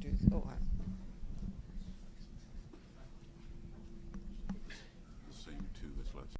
do. Oh, The same two as last.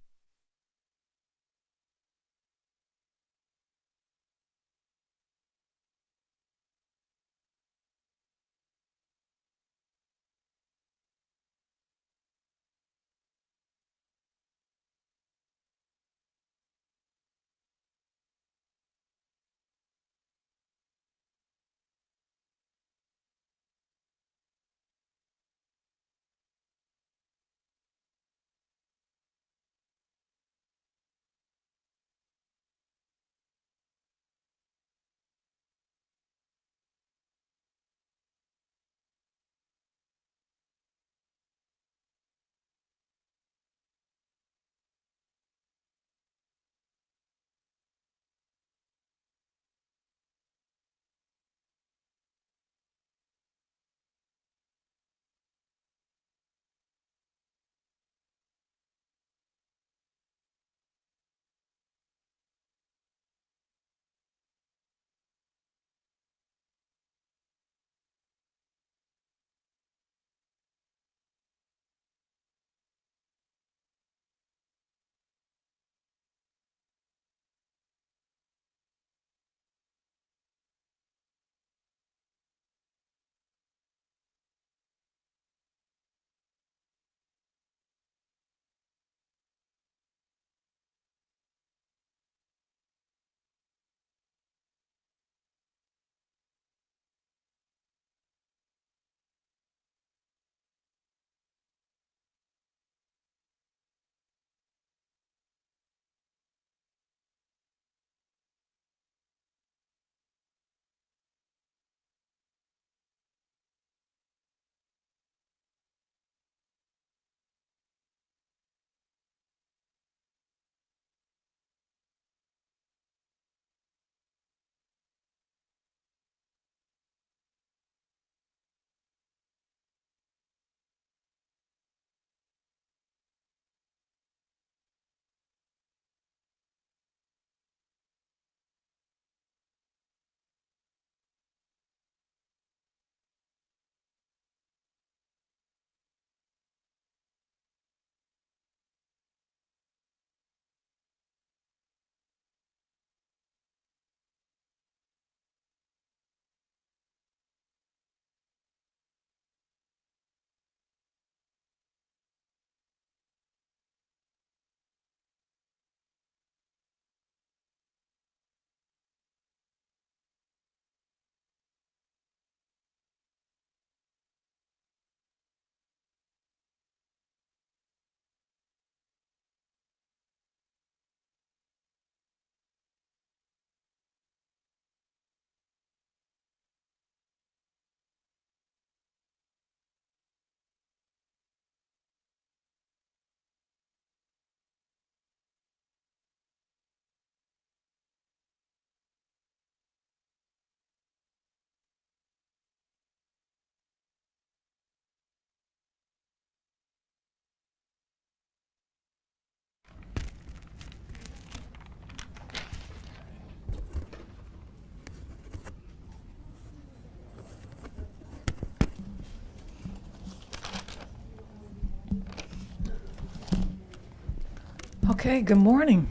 okay, good morning.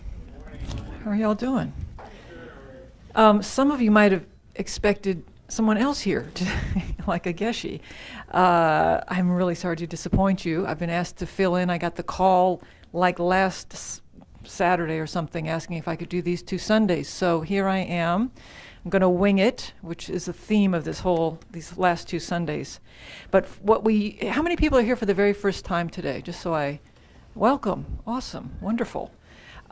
How are y'all doing? Some of you might have expected someone else here, like a Geshe. I'm really sorry to disappoint you. I've been asked to fill in. I got the call like last Saturday or something asking if I could do these 2 Sundays. So here I am. I'm going to wing it, which is the theme of these last 2 Sundays. But how many people are here for the very first time today? Just so welcome. Awesome. Wonderful.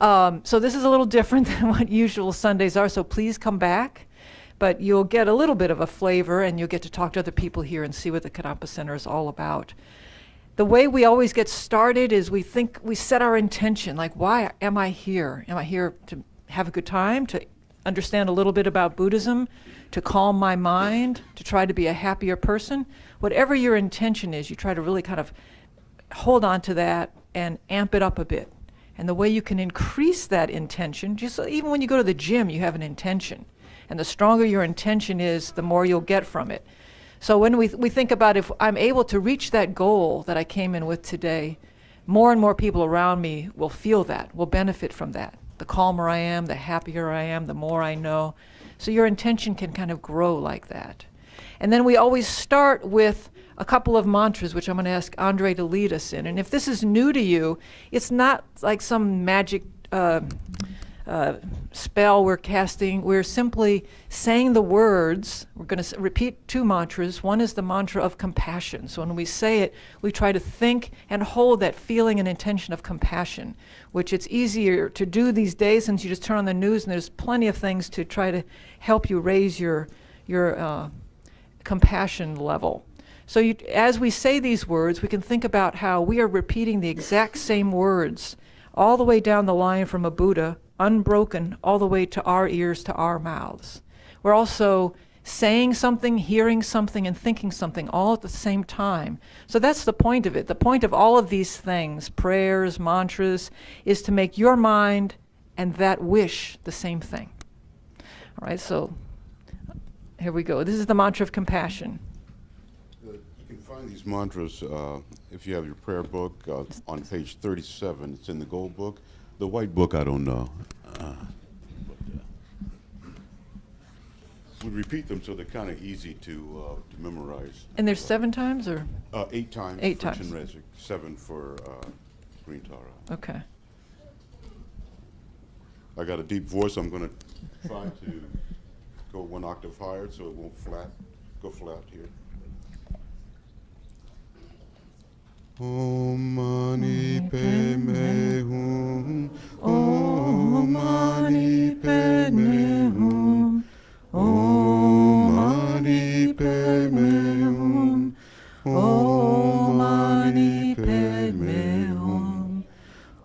So this is a little different than what usual Sundays are, so please come back. But you'll get a little bit of a flavor, and you'll get to talk to other people here and see what the Kadampa Center is all about. The way we always get started is we set our intention, like, why am I here? Am I here to have a good time, to understand a little bit about Buddhism, to calm my mind, to try to be a happier person? Whatever your intention is, you try to really kind of hold on to that and amp it up a bit. And the way you can increase that intention, just even when you go to the gym, you have an intention. And the stronger your intention is, the more you'll get from it. So when we think about if I'm able to reach that goal that I came in with today, more and more people around me will feel that, will benefit from that. The calmer I am, the happier I am, the more I know. So your intention can kind of grow like that. And then we always start with a couple of mantras, which I'm going to ask Andre to lead us in. And if this is new to you, it's not like some magic spell we're casting. We're simply saying the words. We're going to repeat two mantras. One is the mantra of compassion. So when we say it, we try to think and hold that feeling and intention of compassion, which it's easier to do these days since you just turn on the news and there's plenty of things to try to help you raise your compassion level. So as we say these words, we can think about how we are repeating the exact same words all the way down the line from a Buddha, unbroken, all the way to our ears, to our mouths. We're also saying something, hearing something, and thinking something all at the same time. So that's the point of it. The point of all of these things, prayers, mantras, is to make your mind and that wish the same thing. All right, so here we go. This is the mantra of compassion. You can find these mantras if you have your prayer book on page 37. It's in the gold book. The white book, I don't know. We repeat them so they're kind of easy to memorize. And there's 7 times, or? 8 times 8 for times. Chinrezig, 7 for Green Tara. Okay. I got a deep voice. I'm going to try to go 1 octave higher so it won't go flat here. Om Mani Padme Hum. Om Mani Padme Hum. Om Mani Padme Hum. Om Mani Padme Hum.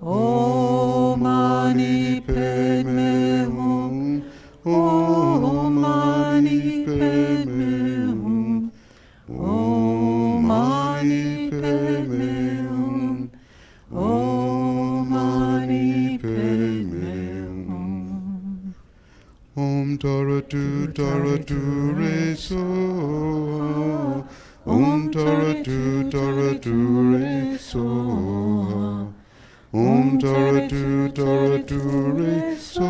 Om Mani Padme Hum. Om Mani Padme Hum. Om Mani Padme Hum. Om Mani Padme Hum. Om Tara Tu Re So. Om Tara Tu Re So. Om Tara Tu Re So.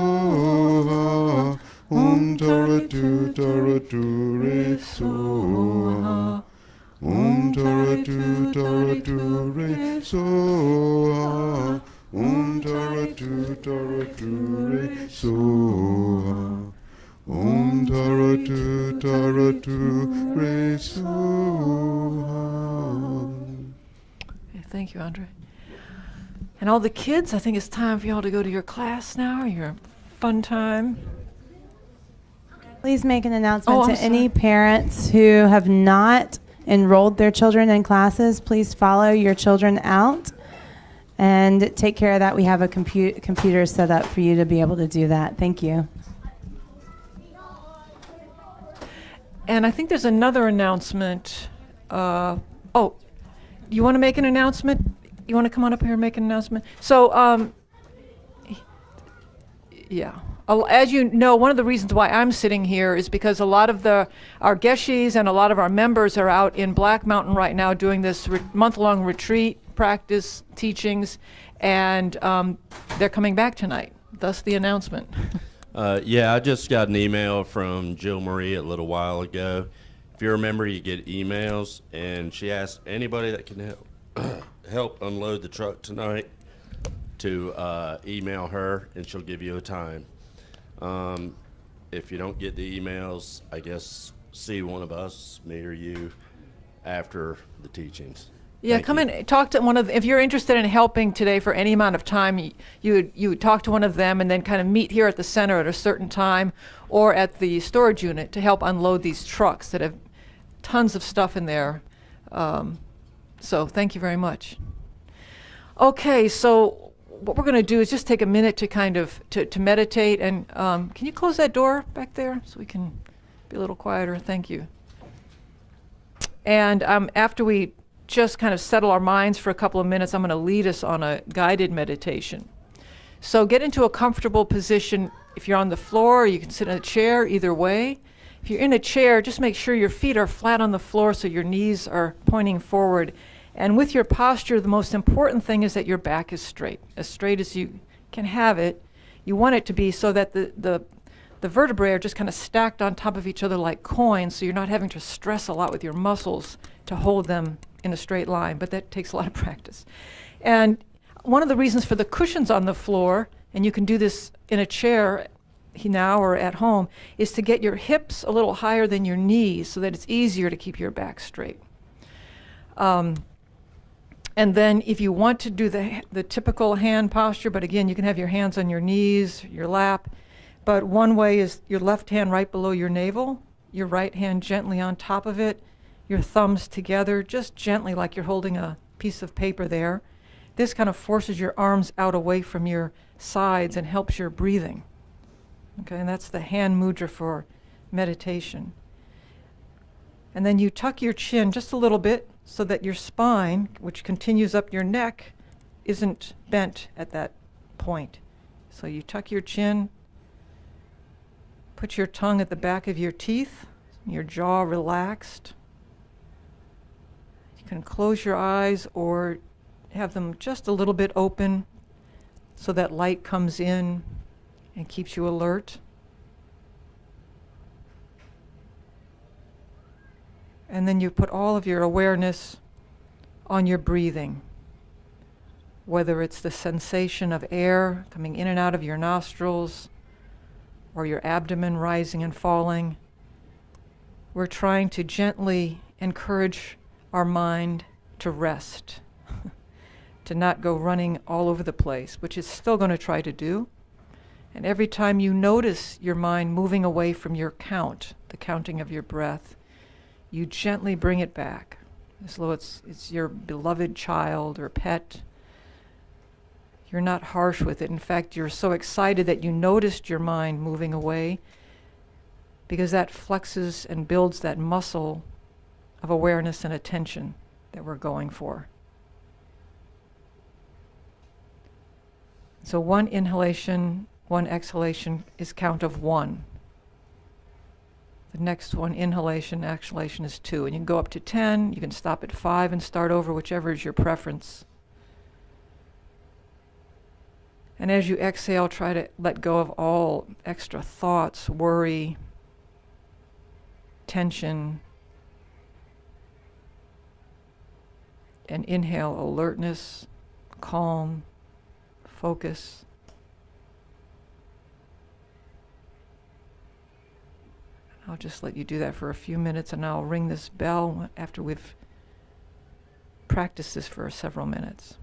Om Tara Tu Re So. Om Tara Tu Re So. Om Tara Tu Re So. Om Tara Tu Re So. Okay, thank you, Andre. And all the kids, I think it's time for y'all to go to your class now, your fun time. Please make an announcement I'm to any parents who have not enrolled their children in classes. Please follow your children out and take care of that. We have a computer set up for you to be able to do that. Thank you. And I think there's another announcement. You want to make an announcement? You want to come on up here and make an announcement? So, yeah. As you know, one of the reasons why I'm sitting here is because a lot of our Geshis and a lot of our members are out in Black Mountain right now doing this month-long retreat, practice, teachings, and they're coming back tonight. Thus the announcement. Yeah, I just got an email from Jill Marie a little while ago. If you remember, you get emails, and she asked anybody that can help unload the truck tonight to email her, and she'll give you a time. If you don't get the emails, I guess see one of us, me or you, after the teachings. Yeah, Thank come you. in, talk to one of, if you're interested in helping today for any amount of time, you would talk to one of them and then kind of meet here at the center at a certain time or at the storage unit to help unload these trucks that have tons of stuff in there. So thank you very much. Okay, so what we're going to do is just take a minute to kind of to meditate, and can you close that door back there so we can be a little quieter? Thank you. And after we just kind of settle our minds for a couple of minutes, I'm going to lead us on a guided meditation. So get into a comfortable position. If you're on the floor, you can sit in a chair, either way. If If you're in a chair, just make sure your feet are flat on the floor so your knees are pointing forward. And with your posture, the most important thing is that your back is straight as you can have it. You want it to be so that the vertebrae are just kind of stacked on top of each other like coins, so you're not having to stress a lot with your muscles to hold them in a straight line, but that takes a lot of practice. And one of the reasons for the cushions on the floor, and you can do this in a chair now or at home, is to get your hips a little higher than your knees so that it's easier to keep your back straight. And then if you want to do the typical hand posture, but again, you can have your hands on your knees, your lap, but one way is your left hand right below your navel, your right hand gently on top of it, your thumbs together, just gently like you're holding a piece of paper there. This kind of forces your arms out away from your sides and helps your breathing. Okay, and that's the hand mudra for meditation. And then you tuck your chin just a little bit so that your spine, which continues up your neck, isn't bent at that point. So you tuck your chin, put your tongue at the back of your teeth, your jaw relaxed. You can close your eyes or have them just a little bit open so that light comes in and keeps you alert. And then you put all of your awareness on your breathing, whether it's the sensation of air coming in and out of your nostrils or your abdomen rising and falling. We're trying to gently encourage our mind to rest, to not go running all over the place, which it's still going to try to do. And every time you notice your mind moving away from your count, the counting of your breath, you gently bring it back, as though it's your beloved child or pet. You're not harsh with it. In fact, you're so excited that you noticed your mind moving away, because that flexes and builds that muscle of awareness and attention that we're going for. So one inhalation, one exhalation is count of 1. The next one, inhalation, exhalation, is 2. And you can go up to 10, you can stop at 5 and start over, whichever is your preference. And as you exhale, try to let go of all extra thoughts, worry, tension. And inhale alertness, calm, focus. I'll just let you do that for a few minutes, and I'll ring this bell after we've practiced this for several minutes.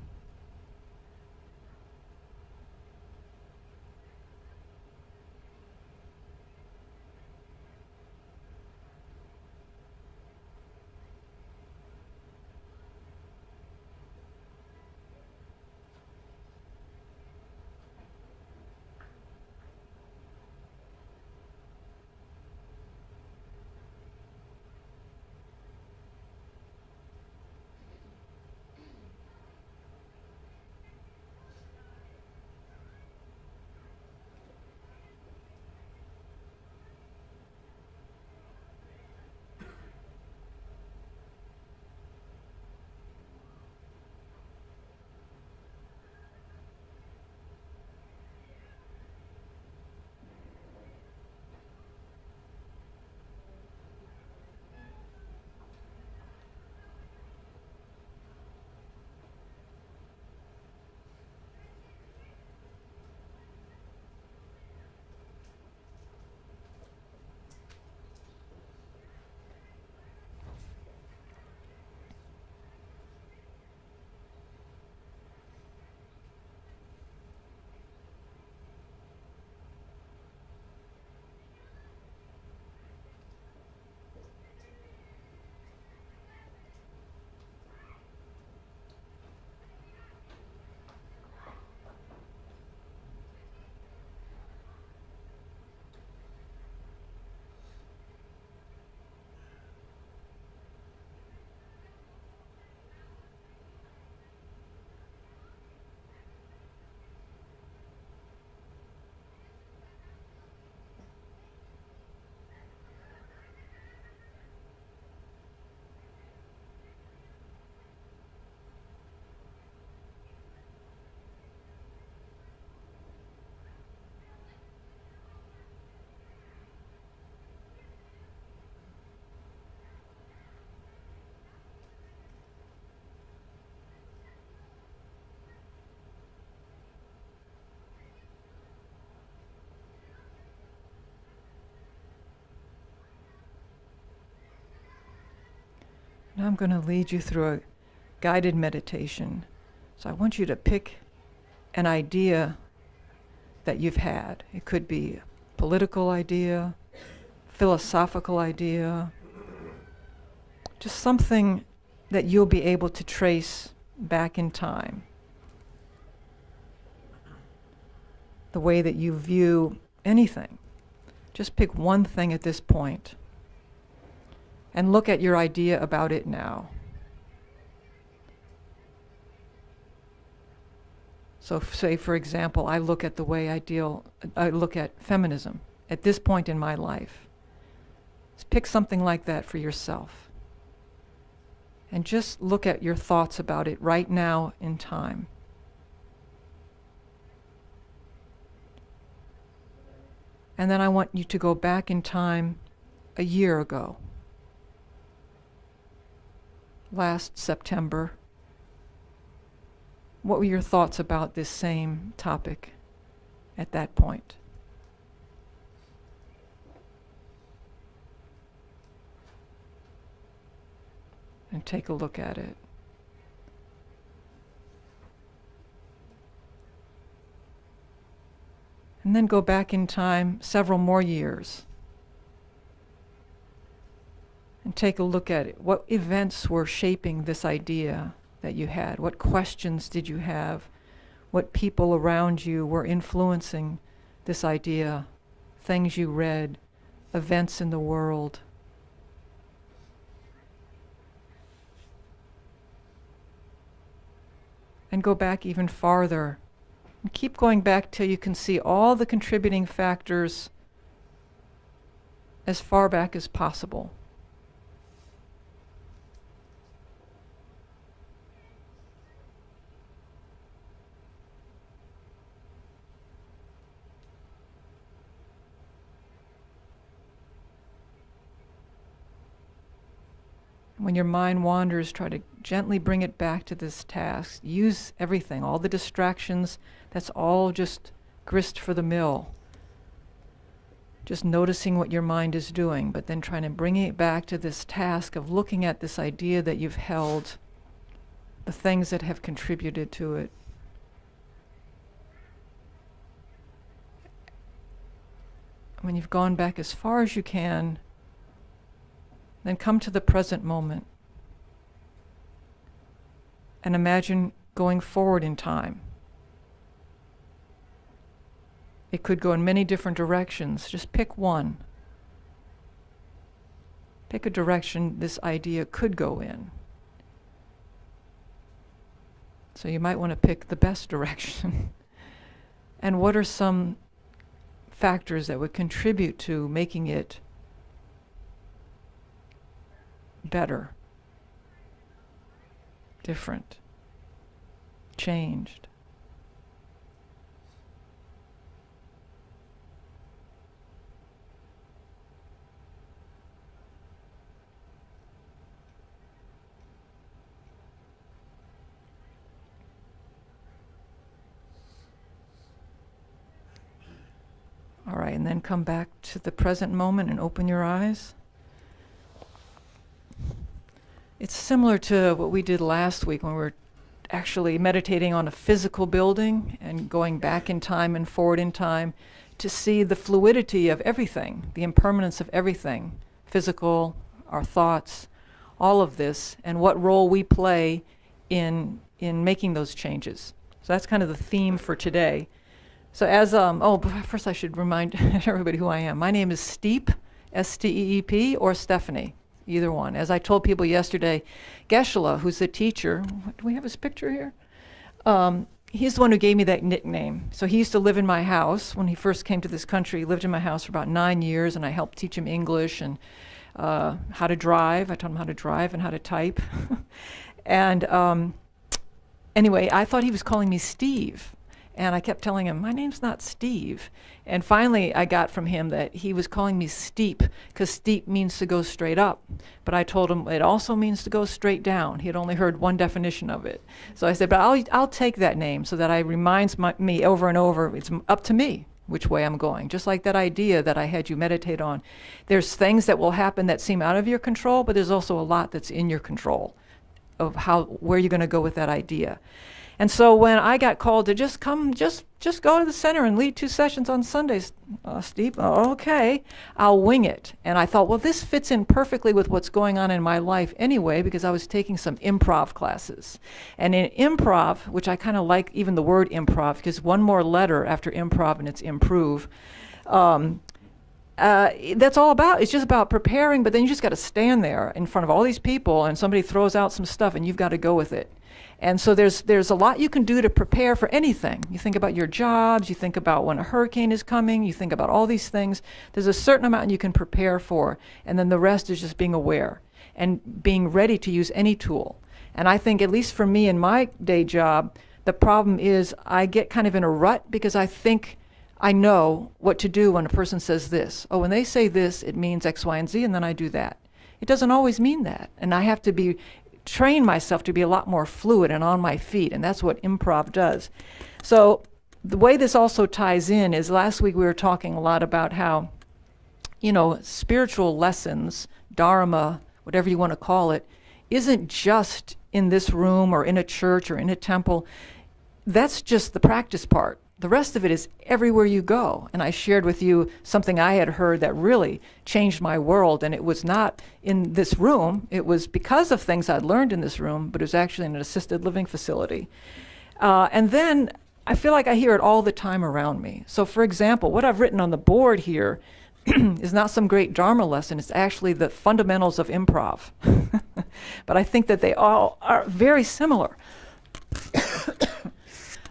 Now I'm going to lead you through a guided meditation. So I want you to pick an idea that you've had. It could be a political idea, philosophical idea, just something that you'll be able to trace back in time. The way that you view anything. Just pick one thing at this point and look at your idea about it now. So say, for example, I look at the way I look at feminism at this point in my life. Just pick something like that for yourself. And just look at your thoughts about it right now in time. And then I want you to go back in time a year ago. Last September. What were your thoughts about this same topic at that point? And take a look at it. And then go back in time several more years and take a look at it. What events were shaping this idea that you had? What questions did you have? What people around you were influencing this idea? Things you read, events in the world. And go back even farther. And keep going back till you can see all the contributing factors as far back as possible. When your mind wanders, try to gently bring it back to this task. Use everything, all the distractions. That's all just grist for the mill. Just noticing what your mind is doing, but then trying to bring it back to this task of looking at this idea that you've held, the things that have contributed to it. When you've gone back as far as you can, then come to the present moment and imagine going forward in time. It could go in many different directions. Just pick one. Pick a direction this idea could go in. So you might want to pick the best direction. And what are some factors that would contribute to making it better, different, changed? All right, and then come back to the present moment and open your eyes. It's similar to what we did last week when we were actually meditating on a physical building and going back in time and forward in time to see the fluidity of everything, the impermanence of everything, physical, our thoughts, all of this, and what role we play in making those changes. So that's kind of the theme for today. So first I should remind everybody who I am. My name is Steep, S-T-E-E-P, or Stephanie, either one. As I told people yesterday, Geshe-la, who's the teacher, do we have his picture here? He's the one who gave me that nickname. So he used to live in my house when he first came to this country. He lived in my house for about 9 years, and I helped teach him English and how to drive. I taught him how to drive and how to type. And anyway, I thought he was calling me Steve. And I kept telling him, my name's not Steve. And finally, I got from him that he was calling me Steep, because steep means to go straight up. But I told him it also means to go straight down. He had only heard one definition of it. So I said, but I'll take that name so that it reminds me over and over, it's up to me. which way I'm going. Just like that idea that I had you meditate on. There's things that will happen that seem out of your control, but there's also a lot that's in your control of where you're going to go with that idea. And so when I got called to just go to the center and lead 2 sessions on Sundays, Steve, okay, I'll wing it. And I thought, well, this fits in perfectly with what's going on in my life anyway, because I was taking some improv classes. And in improv, which I kind of like even the word improv, because one more letter after improv and it's improve, that's all about. It's just about preparing, but then you just got to stand there in front of all these people and somebody throws out some stuff and you've got to go with it. And so there's a lot you can do to prepare for anything. You think about your jobs, you think about when a hurricane is coming, you think about all these things. There's a certain amount you can prepare for, and then the rest is just being aware and being ready to use any tool. And I think, at least for me in my day job, the problem is I get kind of in a rut because I think I know what to do when a person says this. Oh, when they say this, it means X, Y, and Z, and then I do that. It doesn't always mean that. And I have to train myself to be a lot more fluid and on my feet, and that's what improv does. So the way this also ties in is last week we were talking a lot about how, spiritual lessons, Dharma, whatever you want to call it, isn't just in this room or in a church or in a temple. That's just the practice part. The rest of it is everywhere you go. And I shared with you something I had heard that really changed my world. And it was not in this room. It was because of things I'd learned in this room, but it was actually in an assisted living facility. And then I feel like I hear it all the time around me. So for example, what I've written on the board here is not some great Dharma lesson. It's actually the fundamentals of improv. But I think that they all are very similar.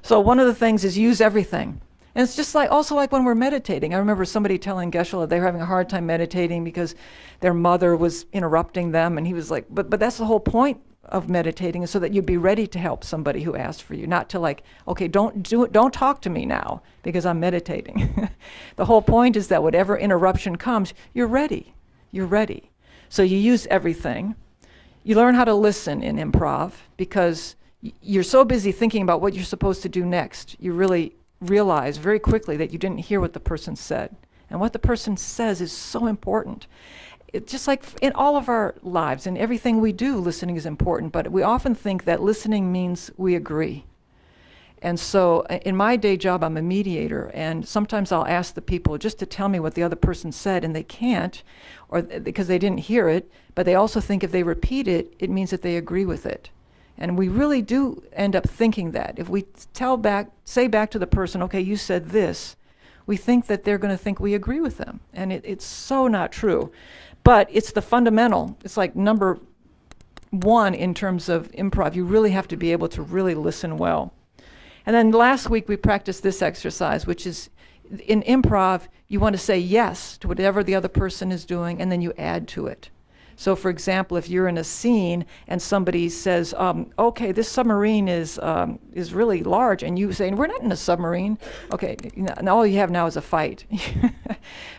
So one of the things is use everything. And it's just also like when we're meditating. I remember somebody telling Geshe-la they were having a hard time meditating because their mother was interrupting them. And he was like, but that's the whole point of meditating, is so that you'd be ready to help somebody who asked for you, not to okay, don't talk to me now because I'm meditating. The whole point is that whatever interruption comes, you're ready. You're ready. So you use everything. You learn how to listen in improv because you're so busy thinking about what you're supposed to do next, you really realize very quickly that you didn't hear what the person said. And what the person says is so important. It's just like in all of our lives, in everything we do, listening is important, but we often think that listening means we agree. And so in my day job, I'm a mediator, and sometimes I'll ask the people just to tell me what the other person said, and they can't, or because they didn't hear it, but they also think if they repeat it, it means that they agree with it. And we really do end up thinking that. If we say back to the person, okay, you said this, we think that they're going to think we agree with them. And it's so not true. But it's the fundamental. It's like number one in terms of improv. You really have to be able to really listen well. And then last week we practiced this exercise, which is in improv, you want to say yes to whatever the other person is doing, and then you add to it. So for example, if you're in a scene and somebody says, okay, this submarine is really large, and you say, we're not in a submarine. Okay, and all you have now is a fight.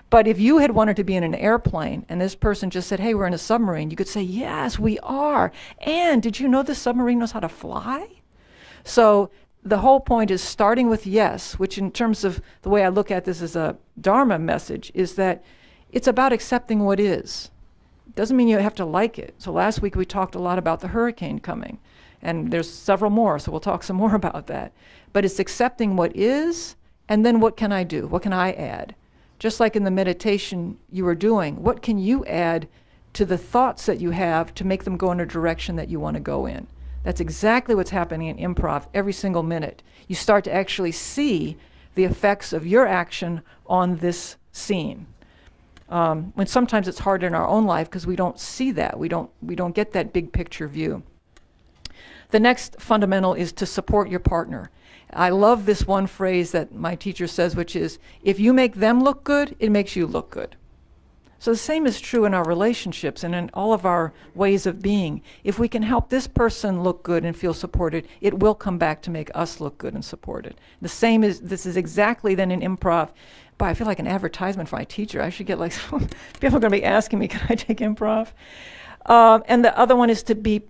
But if you had wanted to be in an airplane and this person just said, hey, we're in a submarine, you could say, yes, we are. And did you know this submarine knows how to fly? So the whole point is starting with yes, which in terms of the way I look at this as a Dharma message, is that it's about accepting what is. Doesn't mean you have to like it. So last week we talked a lot about the hurricane coming, and there's several more, so we'll talk some more about that. But it's accepting what is, and then what can I do? What can I add? Just like in the meditation you were doing, what can you add to the thoughts that you have to make them go in a direction that you want to go in? That's exactly what's happening in improv every single minute. You start to actually see the effects of your action on this scene. When sometimes it's hard in our own life because we don't see that. We don't get that big picture view. The next fundamental is to support your partner. I love this one phrase that my teacher says, which is, if you make them look good, it makes you look good. So the same is true in our relationships and in all of our ways of being. If we can help this person look good and feel supported, it will come back to make us look good and supported. This is exactly then in improv. But I feel like an advertisement for my teacher. I should get people are going to be asking me, can I take improv? And the other one is to be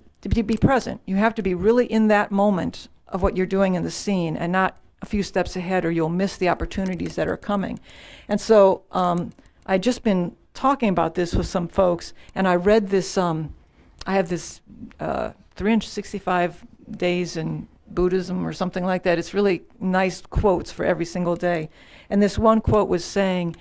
present. You have to be really in that moment of what you're doing in the scene and not a few steps ahead or you'll miss the opportunities that are coming. And so I'd just been talking about this with some folks, and I read this, I have this 365 days in Buddhism or something like that. It's really nice quotes for every single day. And this one quote was saying,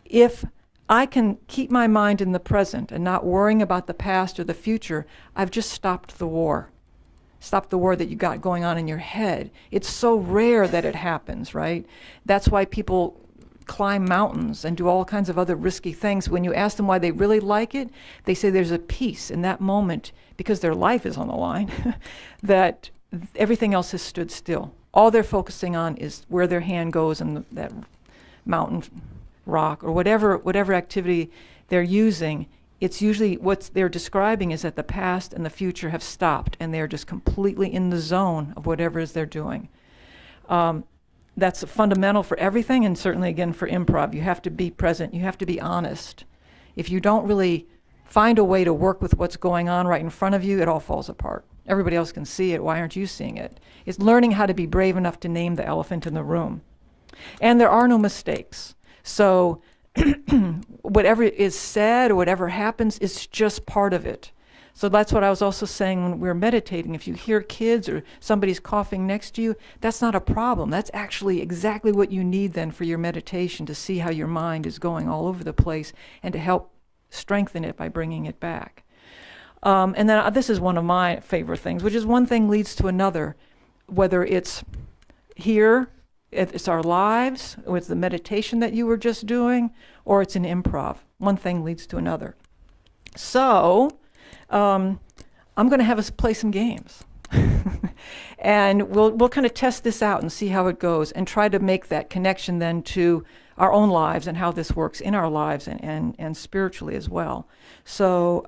if I can keep my mind in the present and not worrying about the past or the future, I've just stopped the war. Stop the war that you got going on in your head. It's so rare that it happens, right? That's why people climb mountains and do all kinds of other risky things. When you ask them why they really like it, they say there's a peace in that moment, because their life is on the line, that everything else has stood still. All they're focusing on is where their hand goes and that mountain, rock, or whatever activity they're using. It's usually what they're describing is that the past and the future have stopped, and they're just completely in the zone of whatever it is they're doing. That's fundamental for everything, and certainly, again, for improv. You have to be present. You have to be honest. If you don't really find a way to work with what's going on right in front of you, it all falls apart. Everybody else can see it. Why aren't you seeing it? It's learning how to be brave enough to name the elephant in the room. And there are no mistakes. So whatever is said or whatever happens is just part of it. So that's what I was also saying when we were meditating. If you hear kids or somebody's coughing next to you, that's not a problem. That's actually exactly what you need then for your meditation, to see how your mind is going all over the place and to help strengthen it by bringing it back. And then this is one of my favorite things, which is one thing leads to another, whether it's here, it's our lives, with the meditation that you were just doing, or it's in improv. One thing leads to another. So I'm going to have us play some games. And we'll kind of test this out and see how it goes, and try to make that connection then to our own lives and how this works in our lives and spiritually as well. So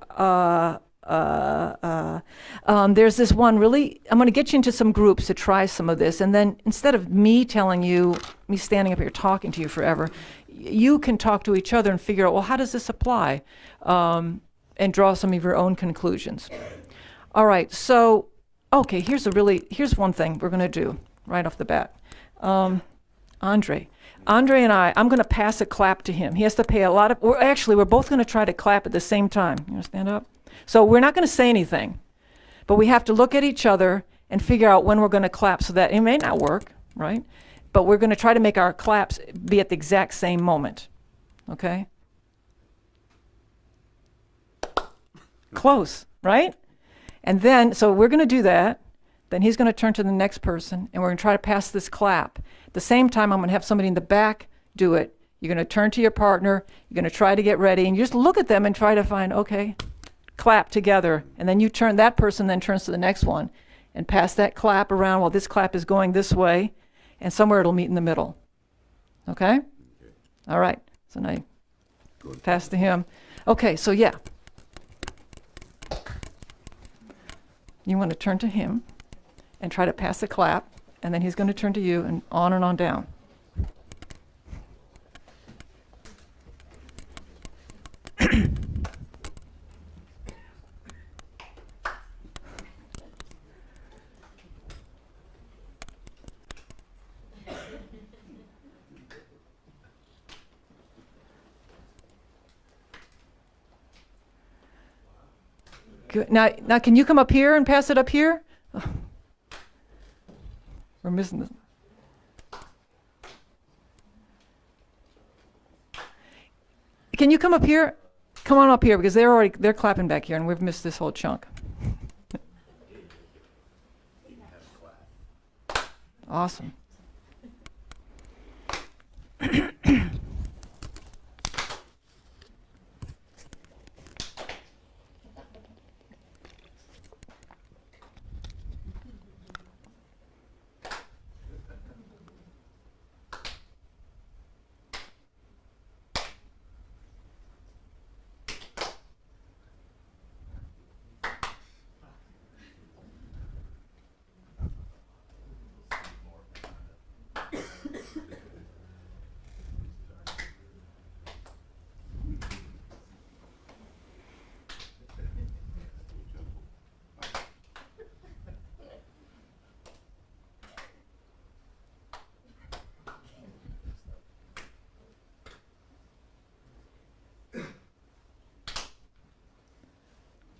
there's this one really, I'm going to get you into some groups to try some of this, and then instead of me telling you, me standing up here talking to you forever, you can talk to each other and figure out, well, how does this apply? And draw some of your own conclusions. All right, so, okay, here's one thing we're going to do right off the bat. Andre and I'm going to pass a clap to him. He has to pay a lot of, we're both going to try to clap at the same time. You want to stand up? So we're not going to say anything, but we have to look at each other and figure out when we're going to clap, so that it may not work, right? But we're going to try to make our claps be at the exact same moment, okay? Close, right? And then, so we're going to do that. Then he's going to turn to the next person, and we're going to try to pass this clap. At the same time, I'm going to have somebody in the back do it. You're going to turn to your partner. You're going to try to get ready, and you just look at them and try to find, okay, clap together. And then you turn, that person then turns to the next one and pass that clap around while this clap is going this way, and somewhere it'll meet in the middle. Okay? All right. So now you pass to him. Okay, so yeah. You want to turn to him and try to pass the clap, and then he's going to turn to you, and on down. Good. Now, can you come up here and pass it up here? Oh. We're missing this. Can you come up here? Come on up here, because they're clapping back here, and we've missed this whole chunk. Awesome.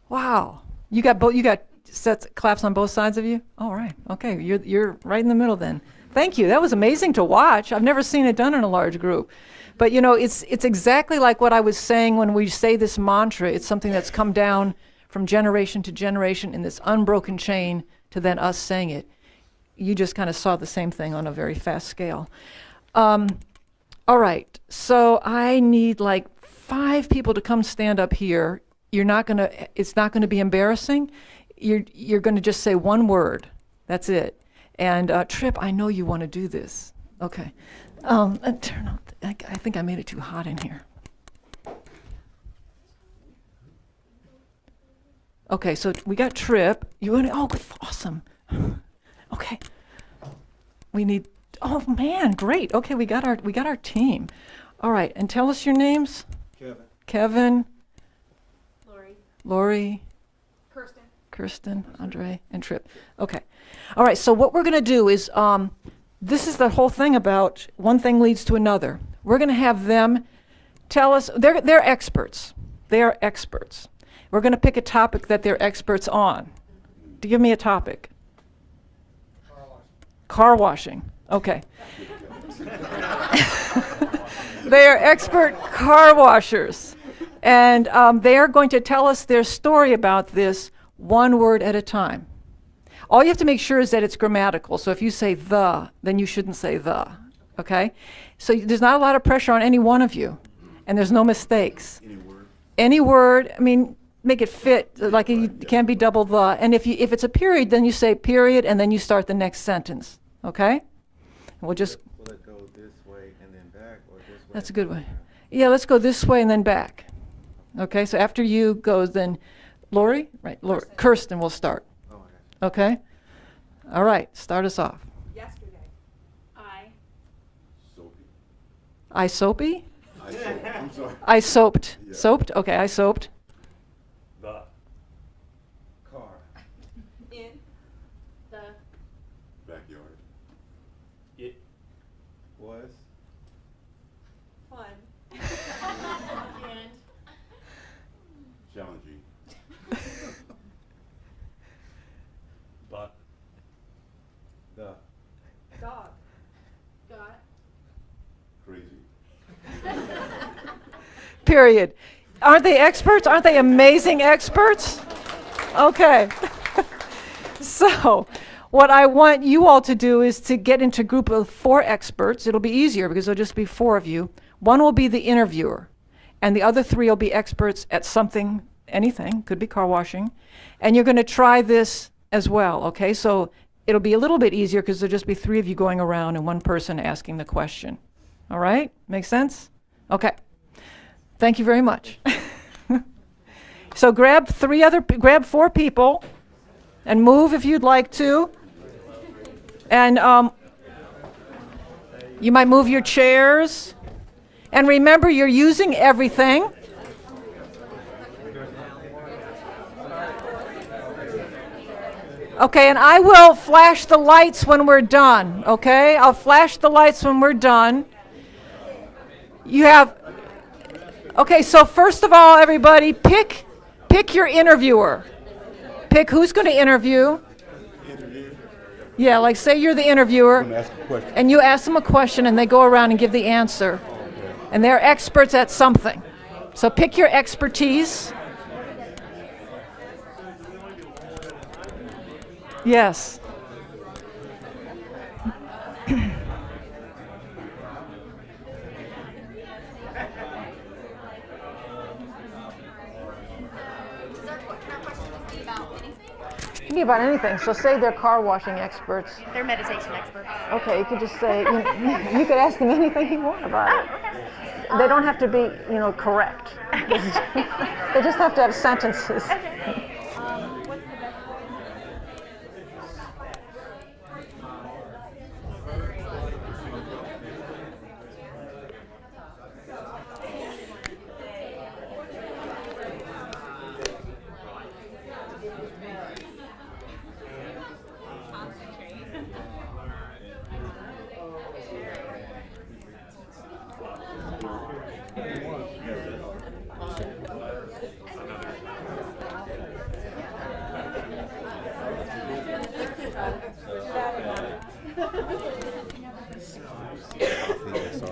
Wow. You got sets claps on both sides of you? All right. Okay. You're right in the middle then. Thank you. That was amazing to watch. I've never seen it done in a large group. But it's exactly like what I was saying when we say this mantra. It's something that's come down from generation to generation in this unbroken chain to then us saying it. You just kind of saw the same thing on a very fast scale. All right. So I need like 5 people to come stand up here. It's not gonna be embarrassing. You're gonna just say one word. That's it. And Trip, I know you want to do this. Okay. Turn off. I think I made it too hot in here. Okay, so we got Trip. You want to? Oh, awesome. Okay. We need. Oh man, great. Okay, we got our team. All right, and tell us your names. Kevin. Lori. Kirsten, Andre, and Trip. Okay. All right, so what we're going to do is, this is the whole thing about one thing leads to another. We're going to have them tell us, they're experts. They are experts. We're going to pick a topic that they're experts on. Give me a topic. Car washing. Okay. They are expert car washers. And they are going to tell us their story about this one word at a time. All you have to make sure is that it's grammatical. So if you say the, then you shouldn't say the, okay? So there's not a lot of pressure on any one of you, and there's no mistakes. Any word, I mean, make it fit, like it can't be double the. And if it's a period, then you say period, and then you start the next sentence, okay? And we'll just... Will it go this way and then back, or this way? That's a good way. Yeah, let's go this way and then back. Okay, so after you goes then Lori? Right, Lori. Kirsten will start. Oh, okay. Okay? All right, start us off. Yesterday, I soapy? I'm sorry. I soaped. Yeah. Soaped? Okay, I soaped. The car in the Backyard. it was fun and Challenging. but the dog got Crazy. Period. Aren't they experts? Aren't they amazing experts? Okay. So, what I want you all to do is to get into a group of 4 experts. It'll be easier because there'll just be 4 of you. One will be the interviewer, and the other 3 will be experts at something, anything, could be car washing. And you're going to try this as well, okay? So it'll be a little bit easier because there'll just be 3 of you going around and 1 person asking the question. All right? Make sense? Okay. Thank you very much. So grab 4 people and move if you'd like to. And you might move your chairs. And remember, you're using everything. Okay, and I will flash the lights when we're done, okay? I'll flash the lights when we're done. You have... Okay, so first of all, everybody, pick your interviewer. Pick who's going to interview. Yeah, like say you're the interviewer, I'm gonna ask a question. and you ask them a question, and they go around and give the answer. And they're experts at something. So pick your expertise. Yes. Can be about anything. So say they're car washing experts. they're meditation experts. Okay, you could just say, you could ask them anything you want about it. They don't have to be, correct. They just have to have sentences.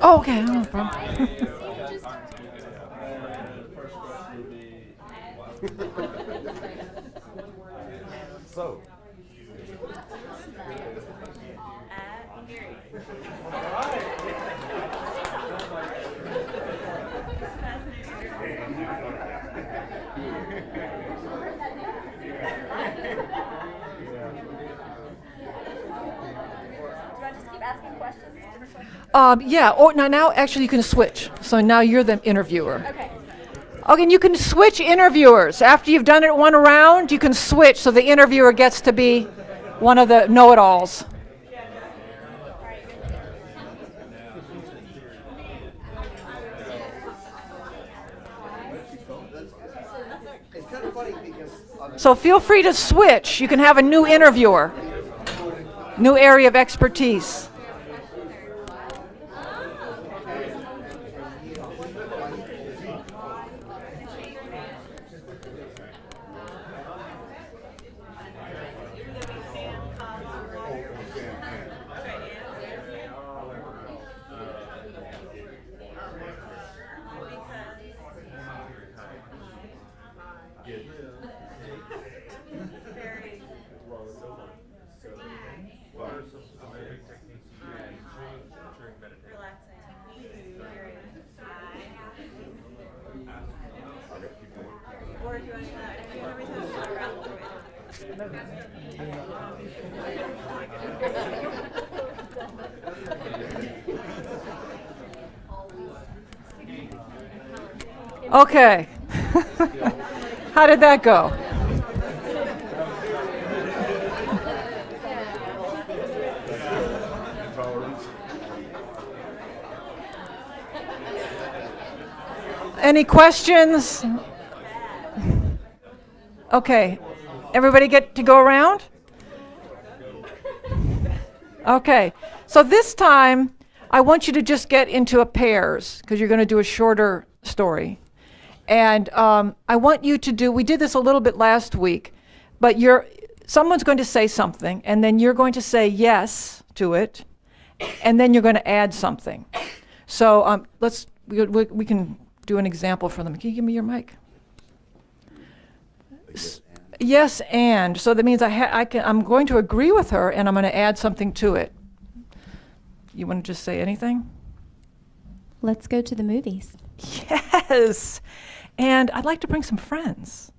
Oh, okay, no problem. So. Yeah, or now actually you can switch. So now you're the interviewer. Okay. Okay, and you can switch interviewers. After you've done it one round, you can switch so the interviewer gets to be one of the know-it-alls. So feel free to switch. You can have a new interviewer, new area of expertise. Okay. How did that go? Any questions? Okay. Everybody get to go around? Okay. So this time, I want you to just get into a pairs because you're going to do a shorter story. And I want you to do, we did this a little bit last week, but someone's going to say something, and then you're going to say yes to it, and then you're going to add something. So we can do an example for them. Can you give me your mic? Yes, and. So that means I'm going to agree with her, and I'm going to add something to it. You want to just say anything? Let's go to the movies. Yes. And I'd like to bring some friends.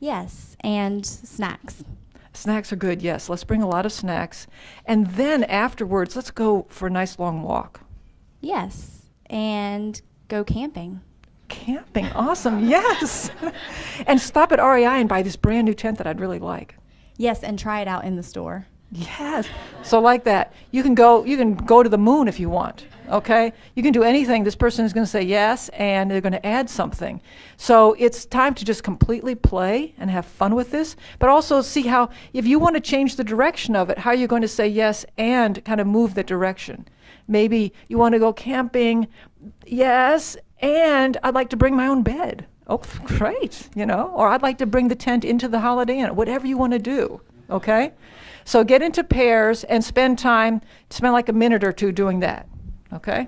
Yes, and snacks. Snacks are good, yes. Let's bring a lot of snacks. And then afterwards, let's go for a nice long walk. Yes, and go camping. Camping, awesome, yes. And stop at REI and buy this brand new tent that I'd really like. Yes, and try it out in the store. Yes. So like that. You can go to the moon if you want. Okay? You can do anything. This person is going to say yes, and they're going to add something. So it's time to just completely play and have fun with this, but also see how, if you want to change the direction of it, how you're going to say yes and kind of move the direction. Maybe you want to go camping, yes, and I'd like to bring my own bed. Oh, great, or I'd like to bring the tent into the Holiday Inn, whatever you want to do, okay? So get into pairs and spend like a minute or two doing that, okay?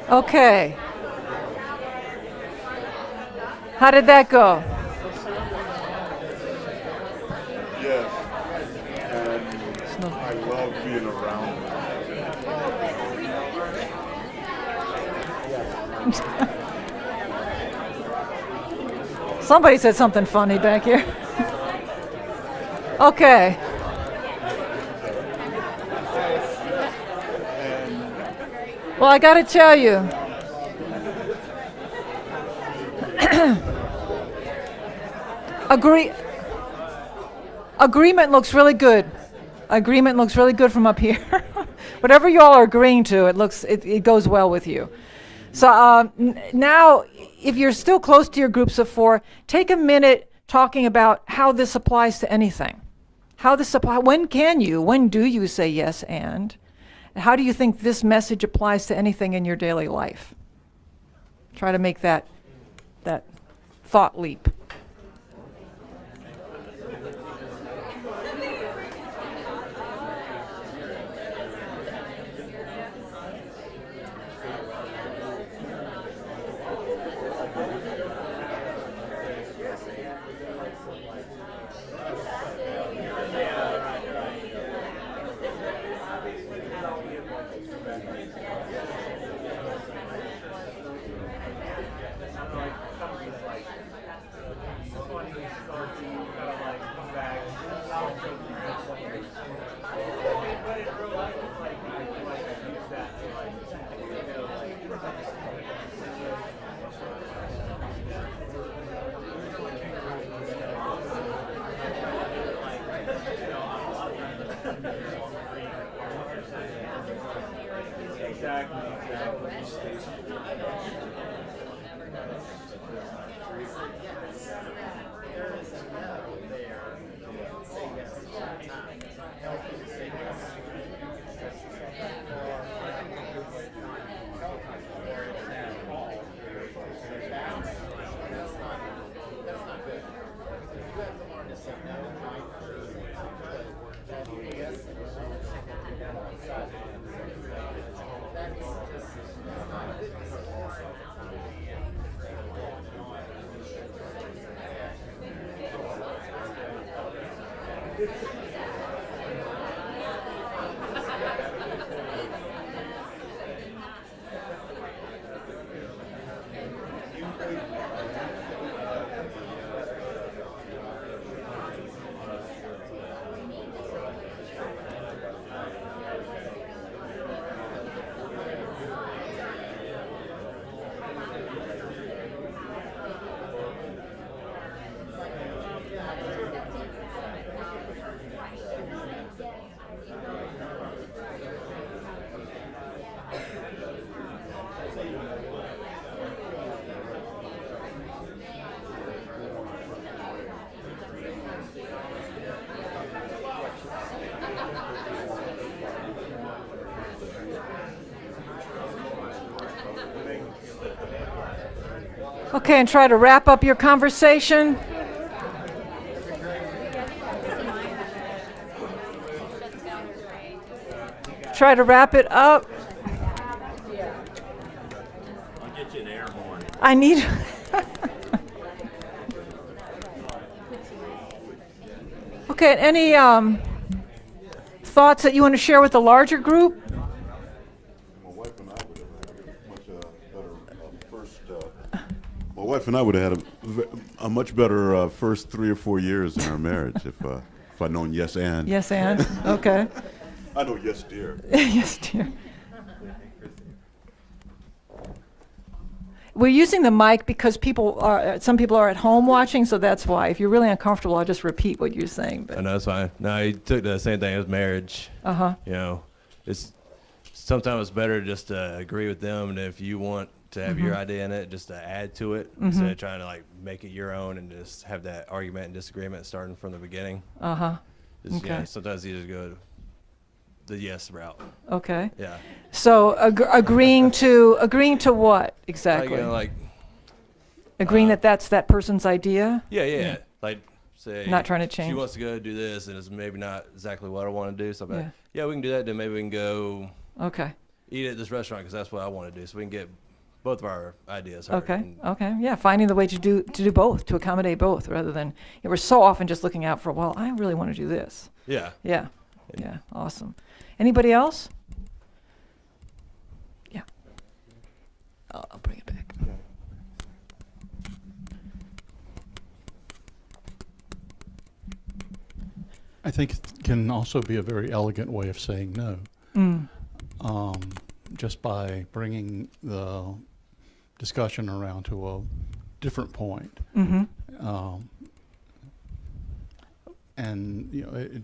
Okay. How did that go? Yes. And I love being around Somebody said something funny back here. Okay. Well, I got to tell you. Agreement looks really good. Agreement looks really good from up here. Whatever you all are agreeing to, it goes well with you. So now, if you're still close to your groups of 4, take a minute talking about how this applies to anything. When do you say yes and how do you think this message applies to anything in your daily life? Try to make that thought leap. Okay, and try to wrap up your conversation. Try to wrap it up. I'll get you an air horn. I need. Okay, any thoughts that you want to share with the larger group? My wife and I would have had my wife and I would have had a much better first 3 or 4 years in our marriage if I'd known yes and. Yes, and okay. I know yes, dear. Yes, dear. We're using the mic because some people are at home watching, so that's why. If you're really uncomfortable, I'll just repeat what you're saying. But. I know, that's fine. No, he took the same thing as marriage. Uh-huh. You know, sometimes it's better just to agree with them, and if you want to have your idea in it, just to add to it instead of trying to like make it your own and just have that argument and disagreement starting from the beginning. Uh-huh. Just, Okay. you know, sometimes you just go the yes route. Okay. Yeah. So agreeing to what exactly? Like, agreeing that's that person's idea? yeah. Like, say, Not trying to change. she wants to go do this, and it's maybe not exactly what I want to do. So I'm like, Yeah. yeah, we can do that. Then maybe we can go. Okay. eat at this restaurant because that's what I want to do, so we can get both of our ideas heard. Okay. And Okay. Yeah. Finding the way to do both, to accommodate both, rather than we're so often just looking out for. Well, I really want to do this. yeah. Yeah. Yeah. Awesome. Anybody else? Yeah. I'll bring it back. I think it can also be a very elegant way of saying no, Mm. just by bringing the discussion around to a different point. Mm-hmm. And it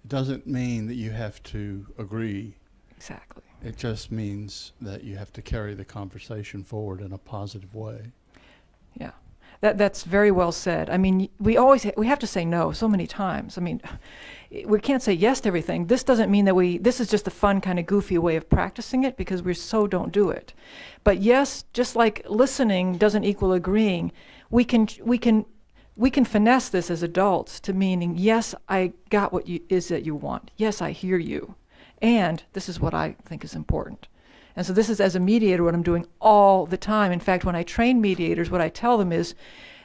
doesn't mean that you have to agree. Exactly. It just means that you have to carry the conversation forward in a positive way. Yeah. That's very well said. I mean, we always we have to say no so many times. I mean, we can't say yes to everything. This doesn't mean that this is just a fun kind of goofy way of practicing it because we so don't do it. But yes, just like listening doesn't equal agreeing, we can finesse this as adults to meaning, yes, I got what is that you want. Yes, I hear you. And this is what I think is important. And so this is, as a mediator, what I'm doing all the time. In fact, when I train mediators, what I tell them is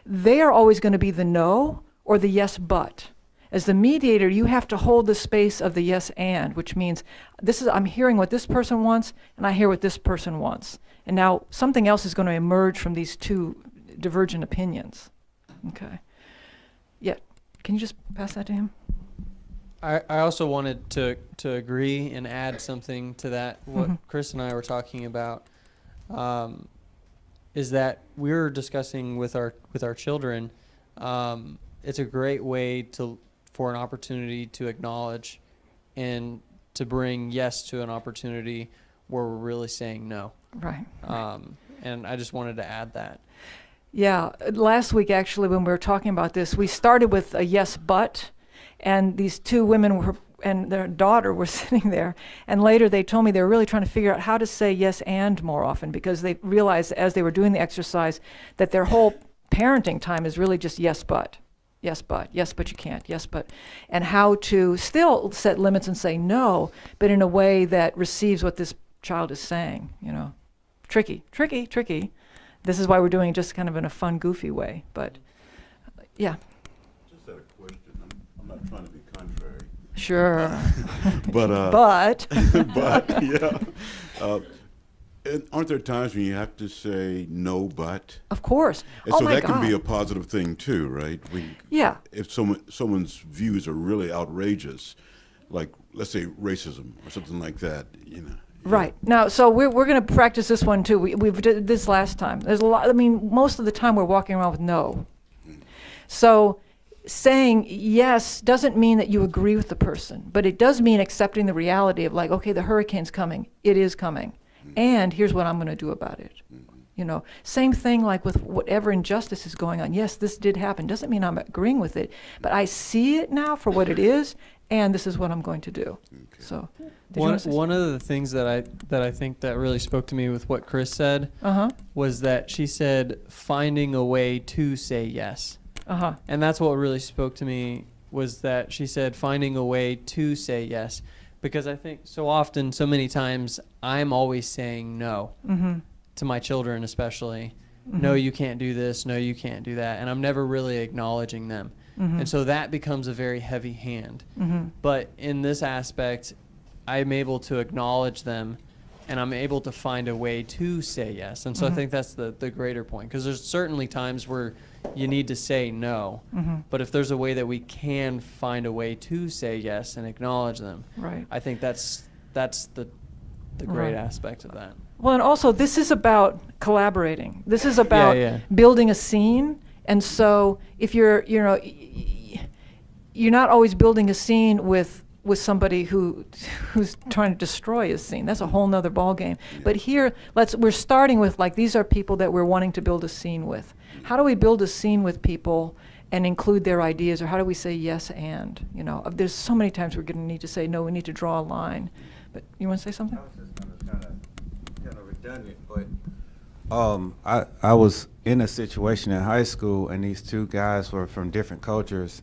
they are always going to be the no or the yes but. As the mediator, you have to hold the space of the yes and, which means I'm hearing what this person wants and I hear what this person wants. And now something else is going to emerge from these two divergent opinions. Okay. Yeah. Can you just pass that to him? I also wanted to agree and add something to that. What Chris and I were talking about is that we're discussing with our children. It's a great way for an opportunity to acknowledge and to bring yes to an opportunity where we're really saying no. Right. And I just wanted to add that. Yeah. Last week, actually, when we were talking about this, we started with a yes but. And these two women and their daughter were sitting there. And later they told me they were really trying to figure out how to say yes and more often because they realized as they were doing the exercise that their whole parenting time is really just yes, but. Yes, but. Yes, but you can't. Yes, but. And how to still set limits and say no, but in a way that receives what this child is saying, Tricky. This is why we're doing it just kind of in a fun, goofy way. But, yeah. Just had a question. I'm not trying to be contrary. Sure. But but. Yeah. And aren't there times when you have to say no, but? Of course. And oh so my that God. can be a positive thing too, right? Yeah. If someone's views are really outrageous, like let's say racism or something like that, Right. Now, so we're going to practice this one too. We've did this last time. There's a lot. I mean, most of the time we're walking around with no. So saying yes doesn't mean that you agree with the person, but it does mean accepting the reality of like, okay, the hurricane's coming. It is coming. And here's what I'm going to do about it. Same thing like with whatever injustice is going on. Yes, this did happen. Doesn't mean I'm agreeing with it, but I see it now for what it is, and this is what I'm going to do. Okay. So, one of the things that I think that really spoke to me with what Chris said was that she said finding a way to say yes. And that's what really spoke to me was that she said finding a way to say yes. Because I think so often, so many times, I'm always saying no to my children especially. No, you can't do this. No, you can't do that. And I'm never really acknowledging them. And so that becomes a very heavy hand. But in this aspect, I'm able to acknowledge them and I'm able to find a way to say yes. And so I think that's the greater point. Because there's certainly times where you need to say no. But if there's a way that we can find a way to say yes and acknowledge them, right. I think that's the great aspect of that. Well, and also this is about collaborating. This is about building a scene. And so if you're not always building a scene with somebody who's trying to destroy his scene. That's a whole nother ballgame. Yeah. But here, we're starting with like these are people that we're wanting to build a scene with. How do we build a scene with people and include their ideas, or how do we say yes and? There's so many times we're going to need to say no. We need to draw a line. But you want to say something? I was just going to kind of redundant, but I was in a situation in high school, and these two guys were from different cultures,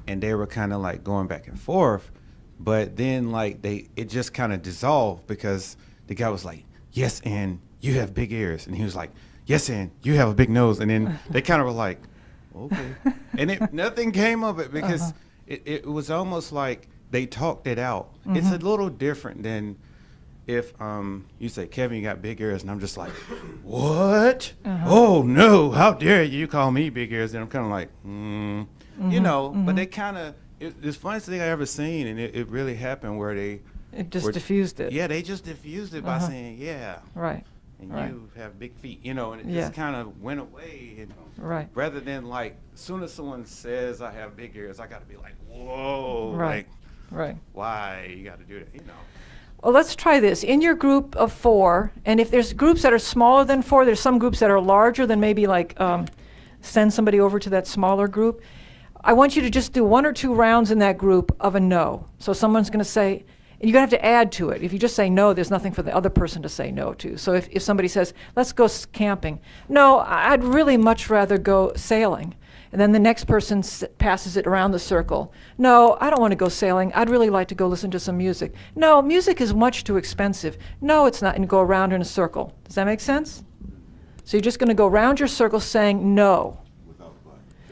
and they were kind of like going back and forth. But then, like it just kind of dissolved because the guy was like, yes, and you have big ears. And he was like, yes, and you have a big nose. And then they kind of were like, okay. And nothing came of it because it was almost like they talked it out. It's a little different than if you say, Kevin, you got big ears, and I'm just like, what? Oh, no, how dare you call me big ears? And I'm kind of like, you know, but they kind of, it's the funniest thing I ever seen, and it really happened where they. It just diffused it. Yeah, they just diffused it by saying, yeah. Right. And right. you have big feet, you know, and it just kind of went away. And right. Rather than like, as soon as someone says I have big ears, I got to be like, whoa. Right. Like, right. Why you got to do that, you know. Well, let's try this. In your group of 4, and if there's groups that are smaller than 4, there's some groups that are larger than maybe like send somebody over to that smaller group. I want you to just do 1 or 2 rounds in that group of a no. So someone's going to say, and you're going to have to add to it. If you just say no, there's nothing for the other person to say no to. So if somebody says, let's go camping. No, I'd really much rather go sailing. And then the next person passes it around the circle. No, I don't want to go sailing. I'd really like to go listen to some music. No, music is much too expensive. No, it's not, and go around in a circle. Does that make sense? So you're just going to go around your circle saying no.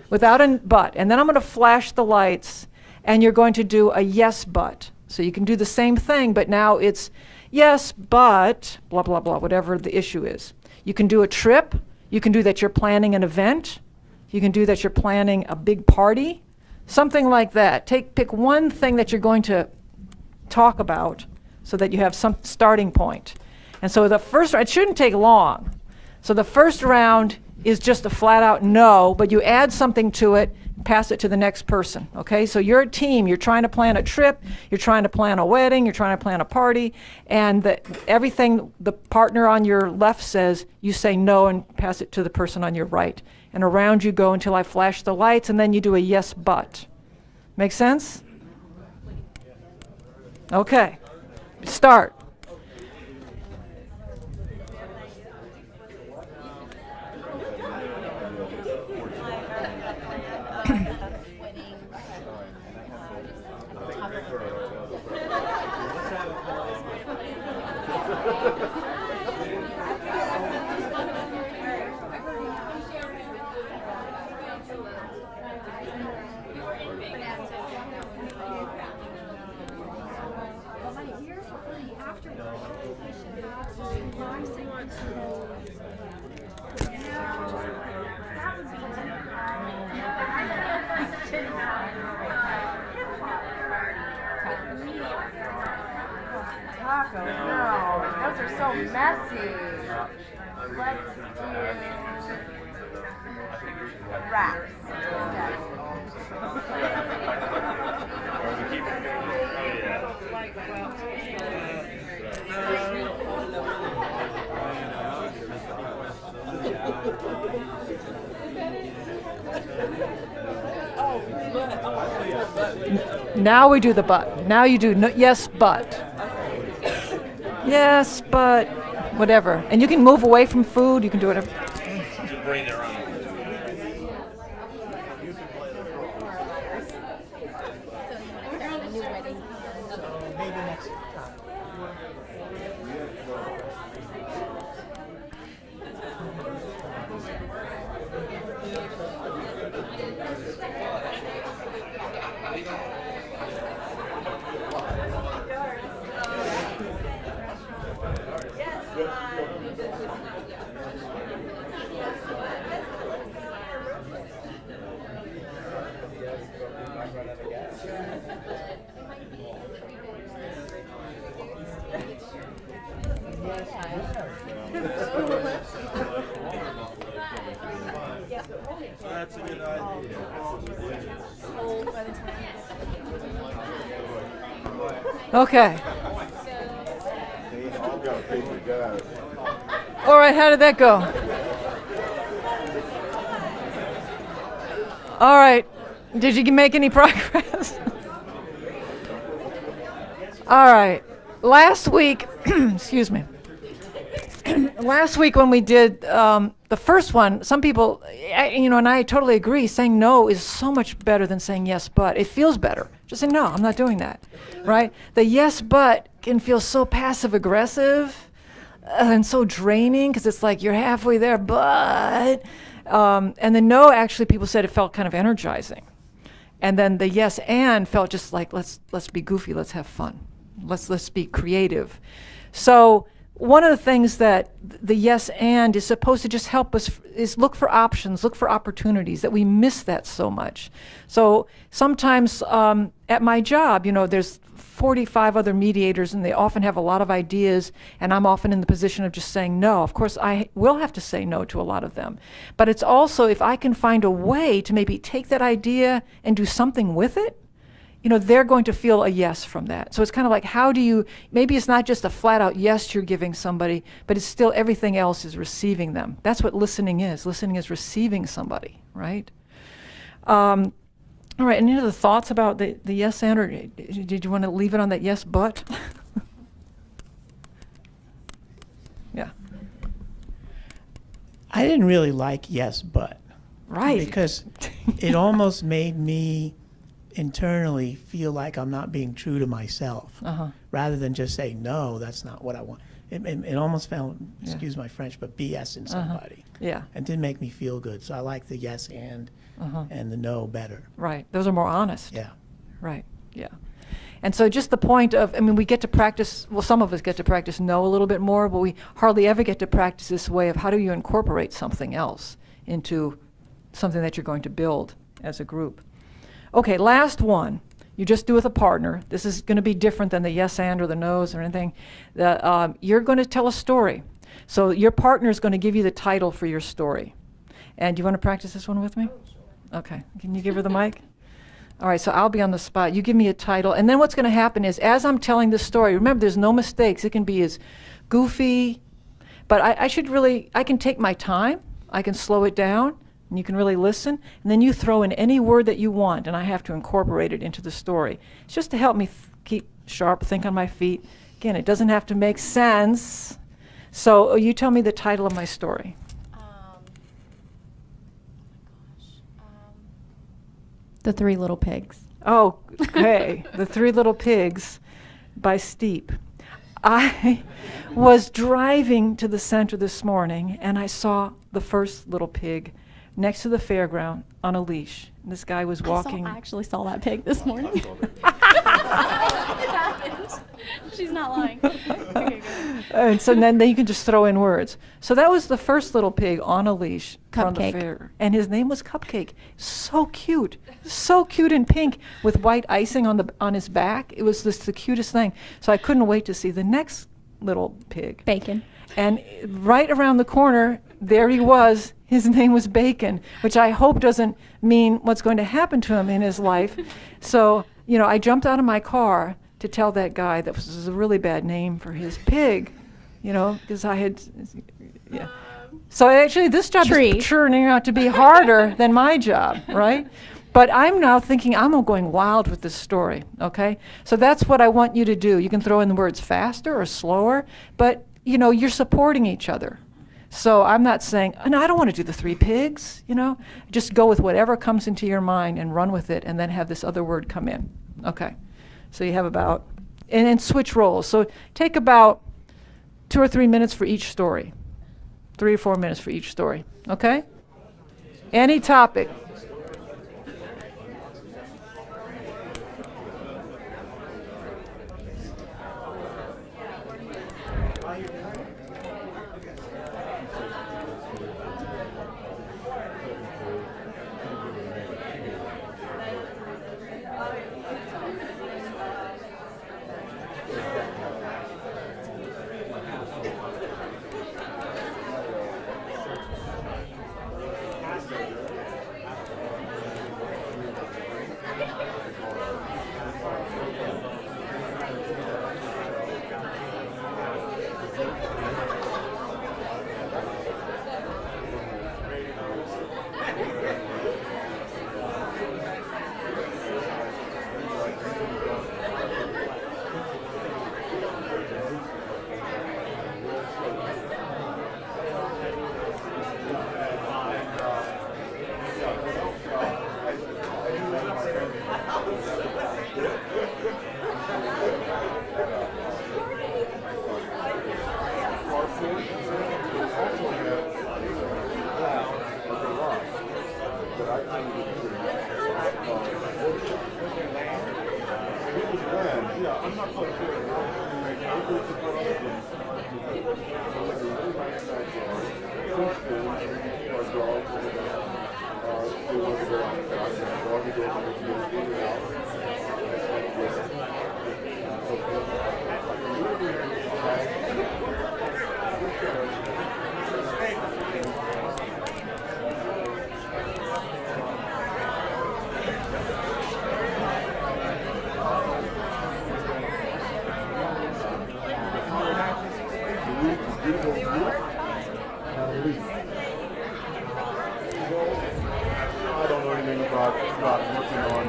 Without a but. And then I'm going to flash the lights, and you're going to do a yes, but. So you can do the same thing, but now it's yes, but, blah, blah, blah, whatever the issue is. You can do a trip. You can do that you're planning an event. You can do that you're planning a big party, something like that. Pick one thing that you're going to talk about so that you have some starting point. And so the first round, it shouldn't take long. So the first round is just a flat out no, but you add something to it, pass it to the next person, okay? So you're a team, you're trying to plan a trip, you're trying to plan a wedding, you're trying to plan a party, and everything the partner on your left says, you say no and pass it to the person on your right. And around you go until I flash the lights, and then you do a yes, but. Make sense? Okay, start. Those are so messy. Let's do wraps Now we do the but. Now you do no, yes, but. Yes, but whatever. And you can move away from food. You can do whatever. Just bring their own. That's a good idea. Okay. All right, how did that go? All right. Did you make any progress? All right. Last week, excuse me. last week when we did the first one, some people, and I totally agree, saying no is so much better than saying yes, but. It feels better. Just saying, no, I'm not doing that, right? The yes, but can feel so passive-aggressive and so draining because it's like you're halfway there, but. And the no, actually, people said it felt kind of energizing. And then the yes and felt just like, let's be goofy, let's have fun. Let's be creative. So one of the things that the yes and is supposed to just help us is look for options, look for opportunities, that we miss that so much. So sometimes at my job, there's 45 other mediators and they often have a lot of ideas, and I'm often in the position of just saying no. Of course, I will have to say no to a lot of them. But it's also if I can find a way to maybe take that idea and do something with it, they're going to feel a yes from that. So it's kind of like, maybe it's not just a flat out yes you're giving somebody, but it's still everything else is receiving them. That's what listening is. Listening is receiving somebody, right? All right, any other thoughts about the yes and, or did you want to leave it on that yes but? Yeah. I didn't really like yes but. Right. Because it almost made me internally feel like I'm not being true to myself, rather than just say no, that's not what I want. It almost felt, excuse my French, but BS in somebody. Yeah. And didn't make me feel good. So I like the yes and the no better. Right. Those are more honest. Yeah. Right. Yeah. And so just the point of, we get to practice, some of us get to practice no a little bit more, but we hardly ever get to practice this way of how do you incorporate something else into something that you're going to build as a group. Okay, last one. You just do with a partner. This is going to be different than the yes and or the no's or anything. You're going to tell a story. So your partner is going to give you the title for your story. And do you want to practice this one with me? Okay. Can you give her the mic? All right, so I'll be on the spot. You give me a title. And then what's going to happen is as I'm telling this story, remember there's no mistakes. It can be as goofy, but I can take my time. I can slow it down. And you can really listen, and then you throw in any word that you want, and I have to incorporate it into the story. It's just to help me keep sharp, think on my feet. Again, it doesn't have to make sense. So you tell me the title of my story. The Three Little Pigs. Oh, okay. The Three Little Pigs by Steep. I was driving to the center this morning, and I saw the first little pig next to the fairground on a leash. And this guy was walking. I actually saw that pig this morning. It happened. She's not lying. Okay, good. And so then you can just throw in words. So that was the first little pig on a leash from the Cupcake. fair. And his name was Cupcake. So cute and pink with white icing on his back. It was just the cutest thing. So I couldn't wait to see the next little pig. Bacon. And right around the corner, there he was. His name was Bacon, which I hope doesn't mean what's going to happen to him in his life. So, I jumped out of my car to tell that guy that was a really bad name for his pig, because I had, yeah. So actually this job is turning out to be harder than my job, right? But I'm now thinking I'm going wild with this story, okay? So that's what I want you to do. You can throw in the words faster or slower, but you're supporting each other. So I'm not saying, no, I don't want to do the three pigs, Just go with whatever comes into your mind and run with it and then have this other word come in. Okay. So you have about, and then switch roles. So take about 2 or 3 minutes for each story. 3 or 4 minutes for each story. Okay? Any topic. I don't know anything about working on.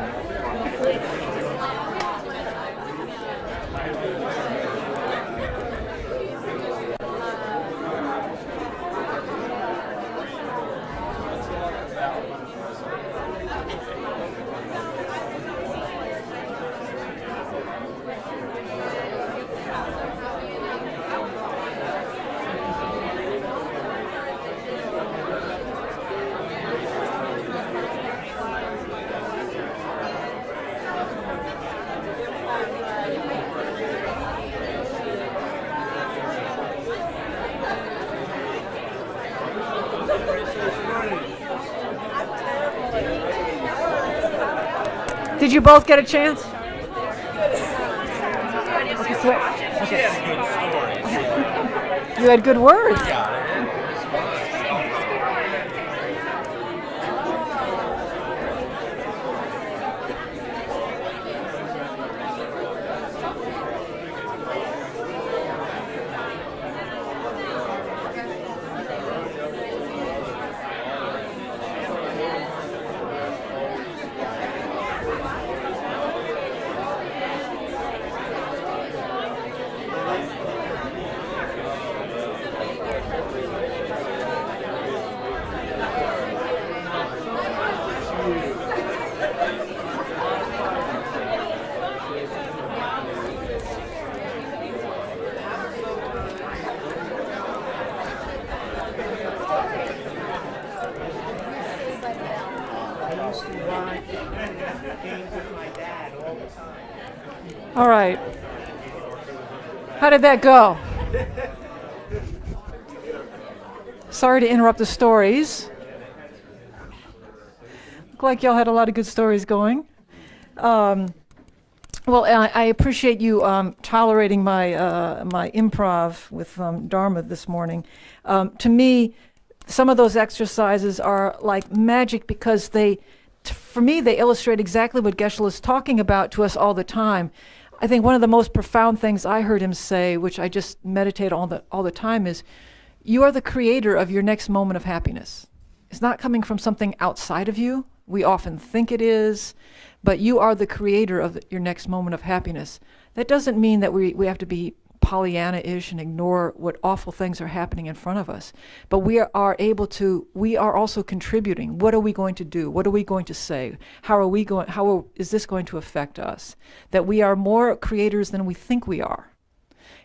Did you both get a chance? Okay. You had good words. All right. How did that go? Sorry to interrupt the stories. Look like y'all had a lot of good stories going. Well, I appreciate you tolerating my improv with Dharma this morning. To me, some of those exercises are like magic because for me, they illustrate exactly what Geshe is talking about to us all the time. I think one of the most profound things I heard him say, which I just meditate all the time, is you are the creator of your next moment of happiness. It's not coming from something outside of you. We often think it is, but you are the creator of your next moment of happiness. That doesn't mean that we have to be Pollyanna-ish and ignore what awful things are happening in front of us. But we are also contributing. What are we going to do? What are we going to say? How is this going to affect us? That we are more creators than we think we are.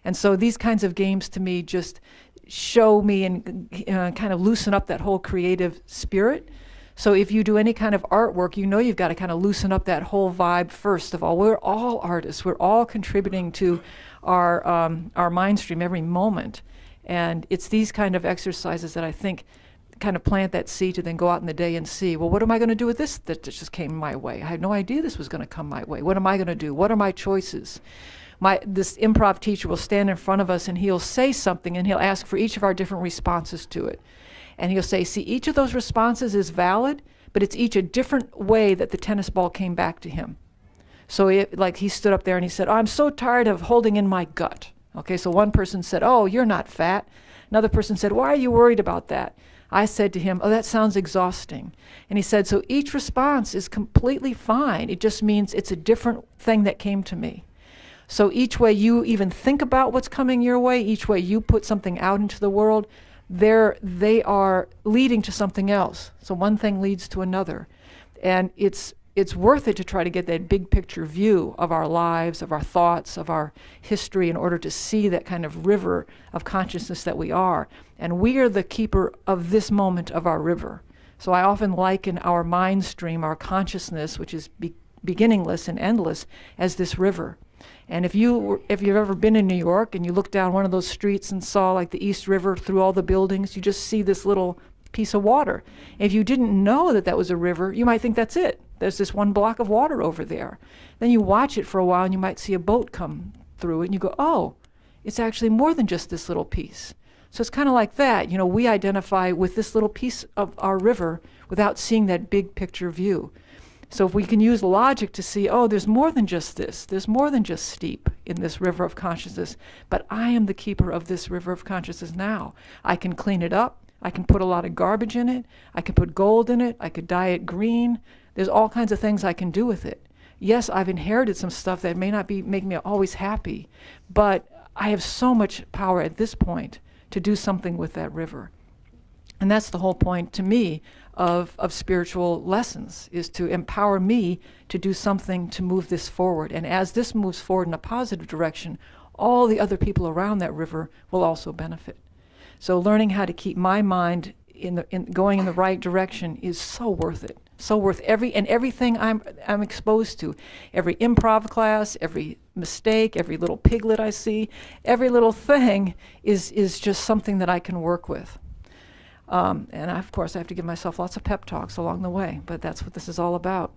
And so these kinds of games to me just show me and kind of loosen up that whole creative spirit. So if you do any kind of artwork, you've got to kind of loosen up that whole vibe first of all. We're all artists. We're all contributing to our mind stream every moment. And it's these kind of exercises that I think kind of plant that seed to then go out in the day and see, well, what am I going to do with this that just came my way? I had no idea this was going to come my way. What am I going to do? What are my choices? This improv teacher will stand in front of us and he'll say something and he'll ask for each of our different responses to it. And he'll say, see, each of those responses is valid, but it's each a different way that the tennis ball came back to him. So like he stood up there and he said, oh, I'm so tired of holding in my gut. Okay, so one person said, oh, you're not fat. Another person said, why are you worried about that? I said to him, oh, that sounds exhausting. And he said, so each response is completely fine. It just means it's a different thing that came to me. So each way you even think about what's coming your way, each way you put something out into the world, they are leading to something else. So one thing leads to another. And it's worth it to try to get that big picture view of our lives, of our thoughts, of our history in order to see that kind of river of consciousness that we are. And we are the keeper of this moment of our river. So I often liken our mind stream, our consciousness, which is beginningless and endless, as this river. And if you've ever been in New York and you look down one of those streets and saw like the East River through all the buildings, you just see this little piece of water. If you didn't know that that was a river, you might think that's it. There's this one block of water over there. Then you watch it for a while and you might see a boat come through it and you go, oh, it's actually more than just this little piece. So it's kind of like that. We identify with this little piece of our river without seeing that big picture view. So if we can use logic to see, oh, there's more than just this. There's more than just steep in this river of consciousness. But I am the keeper of this river of consciousness now. I can clean it up. I can put a lot of garbage in it. I can put gold in it. I could dye it green. There's all kinds of things I can do with it. Yes, I've inherited some stuff that may not make me always happy, but I have so much power at this point to do something with that river. And that's the whole point to me of spiritual lessons, is to empower me to do something to move this forward. And as this moves forward in a positive direction, all the other people around that river will also benefit. So learning how to keep my mind going in the right direction is so worth it. So worth everything I'm exposed to. Every improv class, every mistake, every little piglet I see, every little thing is just something that I can work with. And of course, I have to give myself lots of pep talks along the way, but that's what this is all about.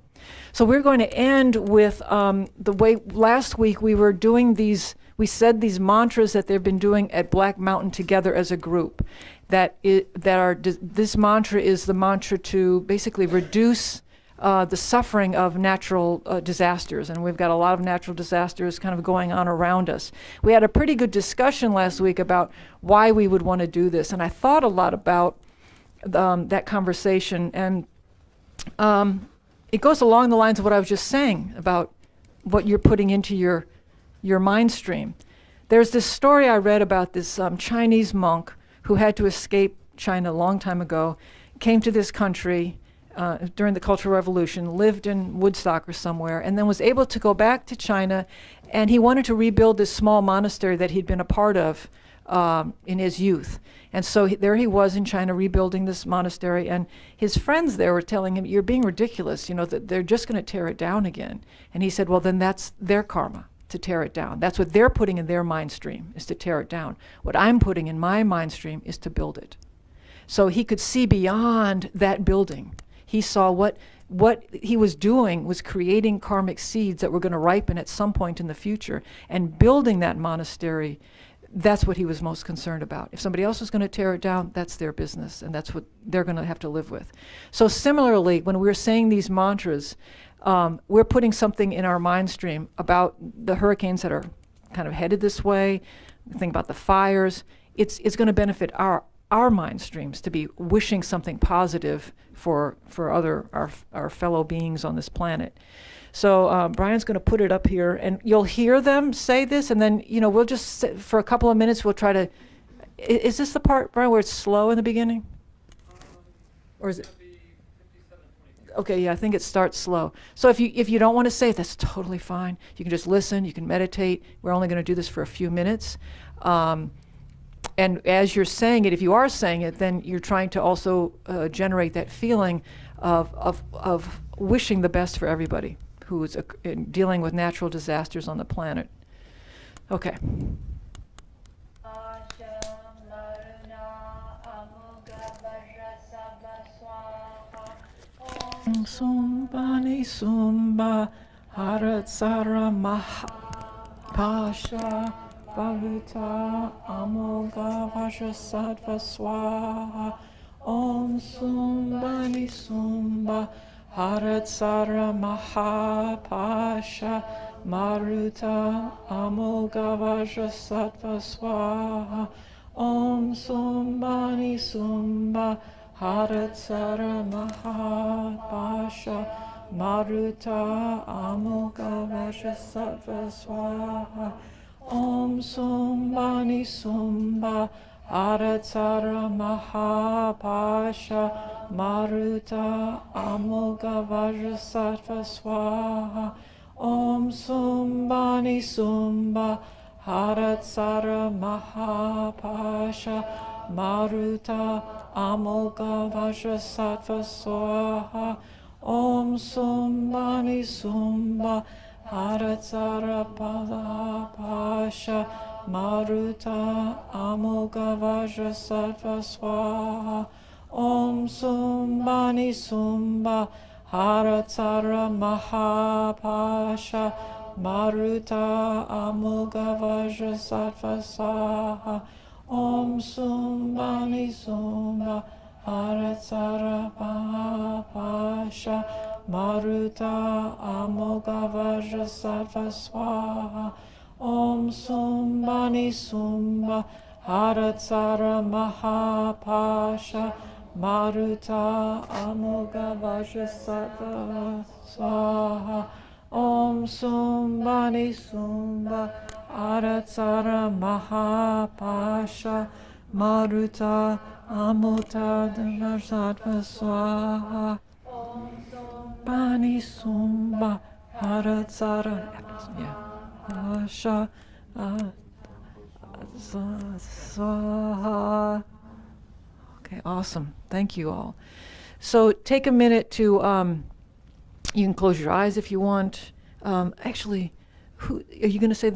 So we're going to end with the way last week we were doing these, we said these mantras that they've been doing at Black Mountain together as a group. This mantra is the mantra to basically reduce the suffering of natural disasters, and we've got a lot of natural disasters kind of going on around us. We had a pretty good discussion last week about why we would want to do this, and I thought a lot about that conversation, and it goes along the lines of what I was just saying about what you're putting into your mind stream. There's this story I read about this Chinese monk who had to escape China a long time ago, came to this country during the Cultural Revolution, lived in Woodstock or somewhere, and then was able to go back to China, and he wanted to rebuild this small monastery that he'd been a part of in his youth. And so there he was in China rebuilding this monastery, and his friends there were telling him, you're being ridiculous, that they're just going to tear it down again. And he said, well, then that's their karma, to tear it down. That's what they're putting in their mind stream, is to tear it down. What I'm putting in my mind stream is to build it. So he could see beyond that building. He saw what he was doing was creating karmic seeds that were going to ripen at some point in the future, and building that monastery. That's what he was most concerned about. If somebody else was going to tear it down, that's their business, and that's what they're going to have to live with. So similarly, when we're saying these mantras, we're putting something in our mind stream about the hurricanes that are kind of headed this way. Think about the fires. It's going to benefit our mind streams to be wishing something positive for our fellow beings on this planet. So Brian's going to put it up here, and you'll hear them say this, and then we'll just sit for a couple of minutes. We'll try to. Is this the part, Brian, where it's slow in the beginning, or is it? Okay, yeah, I think it starts slow. So if you don't want to say it, that's totally fine. You can just listen. You can meditate. We're only going to do this for a few minutes. And as you're saying it, if you are saying it, then you're trying to also generate that feeling of wishing the best for everybody who is dealing with natural disasters on the planet. Okay. Sumbani sumba haratsara mahapasha Valuta amoga vasha sattva swaha Om sumbani sumba haratsara mahapasha Maruta amoga vasha sattva swaha Om sumbani sumba haratsara mahapasha Maruta amoga vasha sattva swaha Om sumbani sumba haratsara mahapasha Maruta amoga vajrasattva swaha Om sumbani sumba haratsara mahapasha Maruta amoga vajrasattva swaha Om sumbani sumba Haratsara Pasha Maruta Amogavaja Sattva Swaha Om Sumbani Sumba Haratsara Mahapasha Maruta Amogavaja Sattva Swaha Om Sumbani Sumba Haratsara Mahapasha Maruta Amogavaja Sattva Swaha Om Sumbani Sumba Haratsara Mahapasha Maruta Amogavaja Sattva Swaha Om Sumbani Sumba Haratsara Mahapasha Maruta Amogavaja Sattva Swaha Bani Sumba Haratsara Pasha Swaha. Okay, awesome. Thank you all. So take a minute to, you can close your eyes if you want. Actually, who are you going to say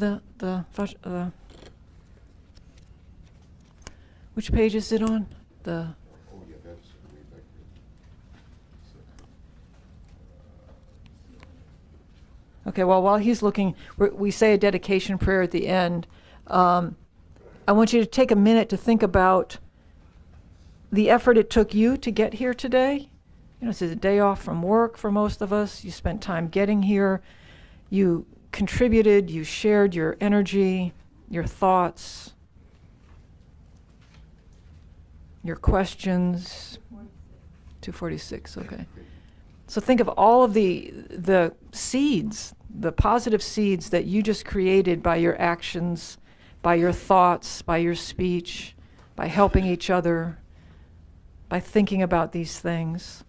which page is it on? The Okay, well, while he's looking, we say a dedication prayer at the end. I want you to take a minute to think about the effort it took you to get here today. You know, this is a day off from work for most of us. You spent time getting here. You contributed, you shared your energy, your thoughts, your questions. 246, okay. So think of all of the seeds, the positive seeds that you just created by your actions, by your thoughts, by your speech, by helping each other, by thinking about these things.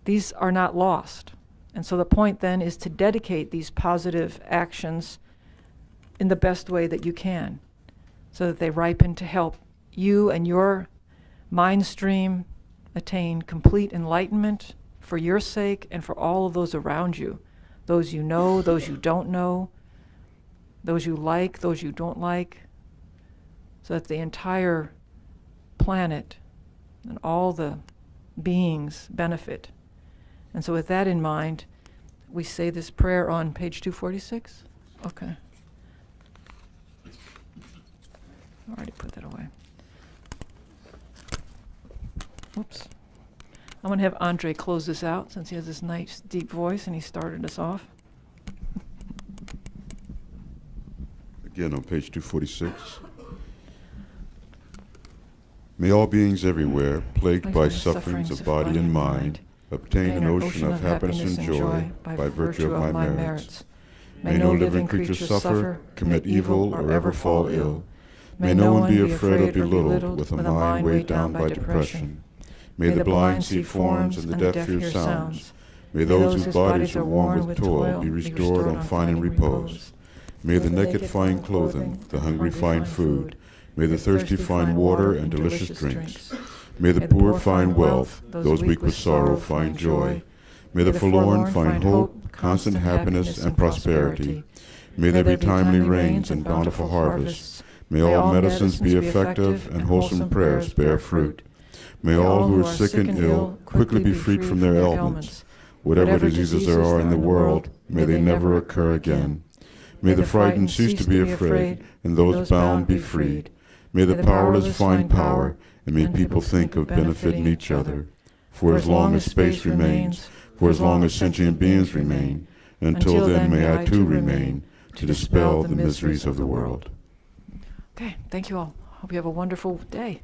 These are not lost. And so the point then is to dedicate these positive actions in the best way that you can, so that they ripen to help you and your mind stream attain complete enlightenment for your sake and for all of those around you, those you know, those you don't know, those you like, those you don't like, so that the entire planet and all the beings benefit. And so with that in mind, we say this prayer on page 246? Okay. I already put that away. Oops. I'm going to have Andre close this out since he has this nice deep voice and he started us off. Again on page 246. May all beings everywhere, plagued by sufferings of body and mind, obtain an ocean of happiness and joy by virtue of my merits. May no living creature suffer, commit evil, or ever fall ill. May no one be afraid or belittled with a mind weighed down by depression. May the blind see forms and the deaf hear sounds. May those whose bodies are worn with toil be restored on finding repose. May the naked find clothing, the hungry find food. May the thirsty find water and delicious drinks. May the poor find wealth, those weak with sorrow find joy. May the forlorn find hope, constant happiness, and prosperity. May there be timely rains and bountiful harvests. May all medicines be effective and wholesome prayers bear fruit. May all who are sick and ill quickly be freed from their ailments. Whatever diseases there are in the world, may they never occur again. May the frightened cease to be afraid, and those bound be freed. May the powerless find power, and may people think of benefiting each other. For as long as space remains, for as long as sentient beings remain, until then may I too remain, to dispel the miseries of the world. Okay, thank you all. Hope you have a wonderful day.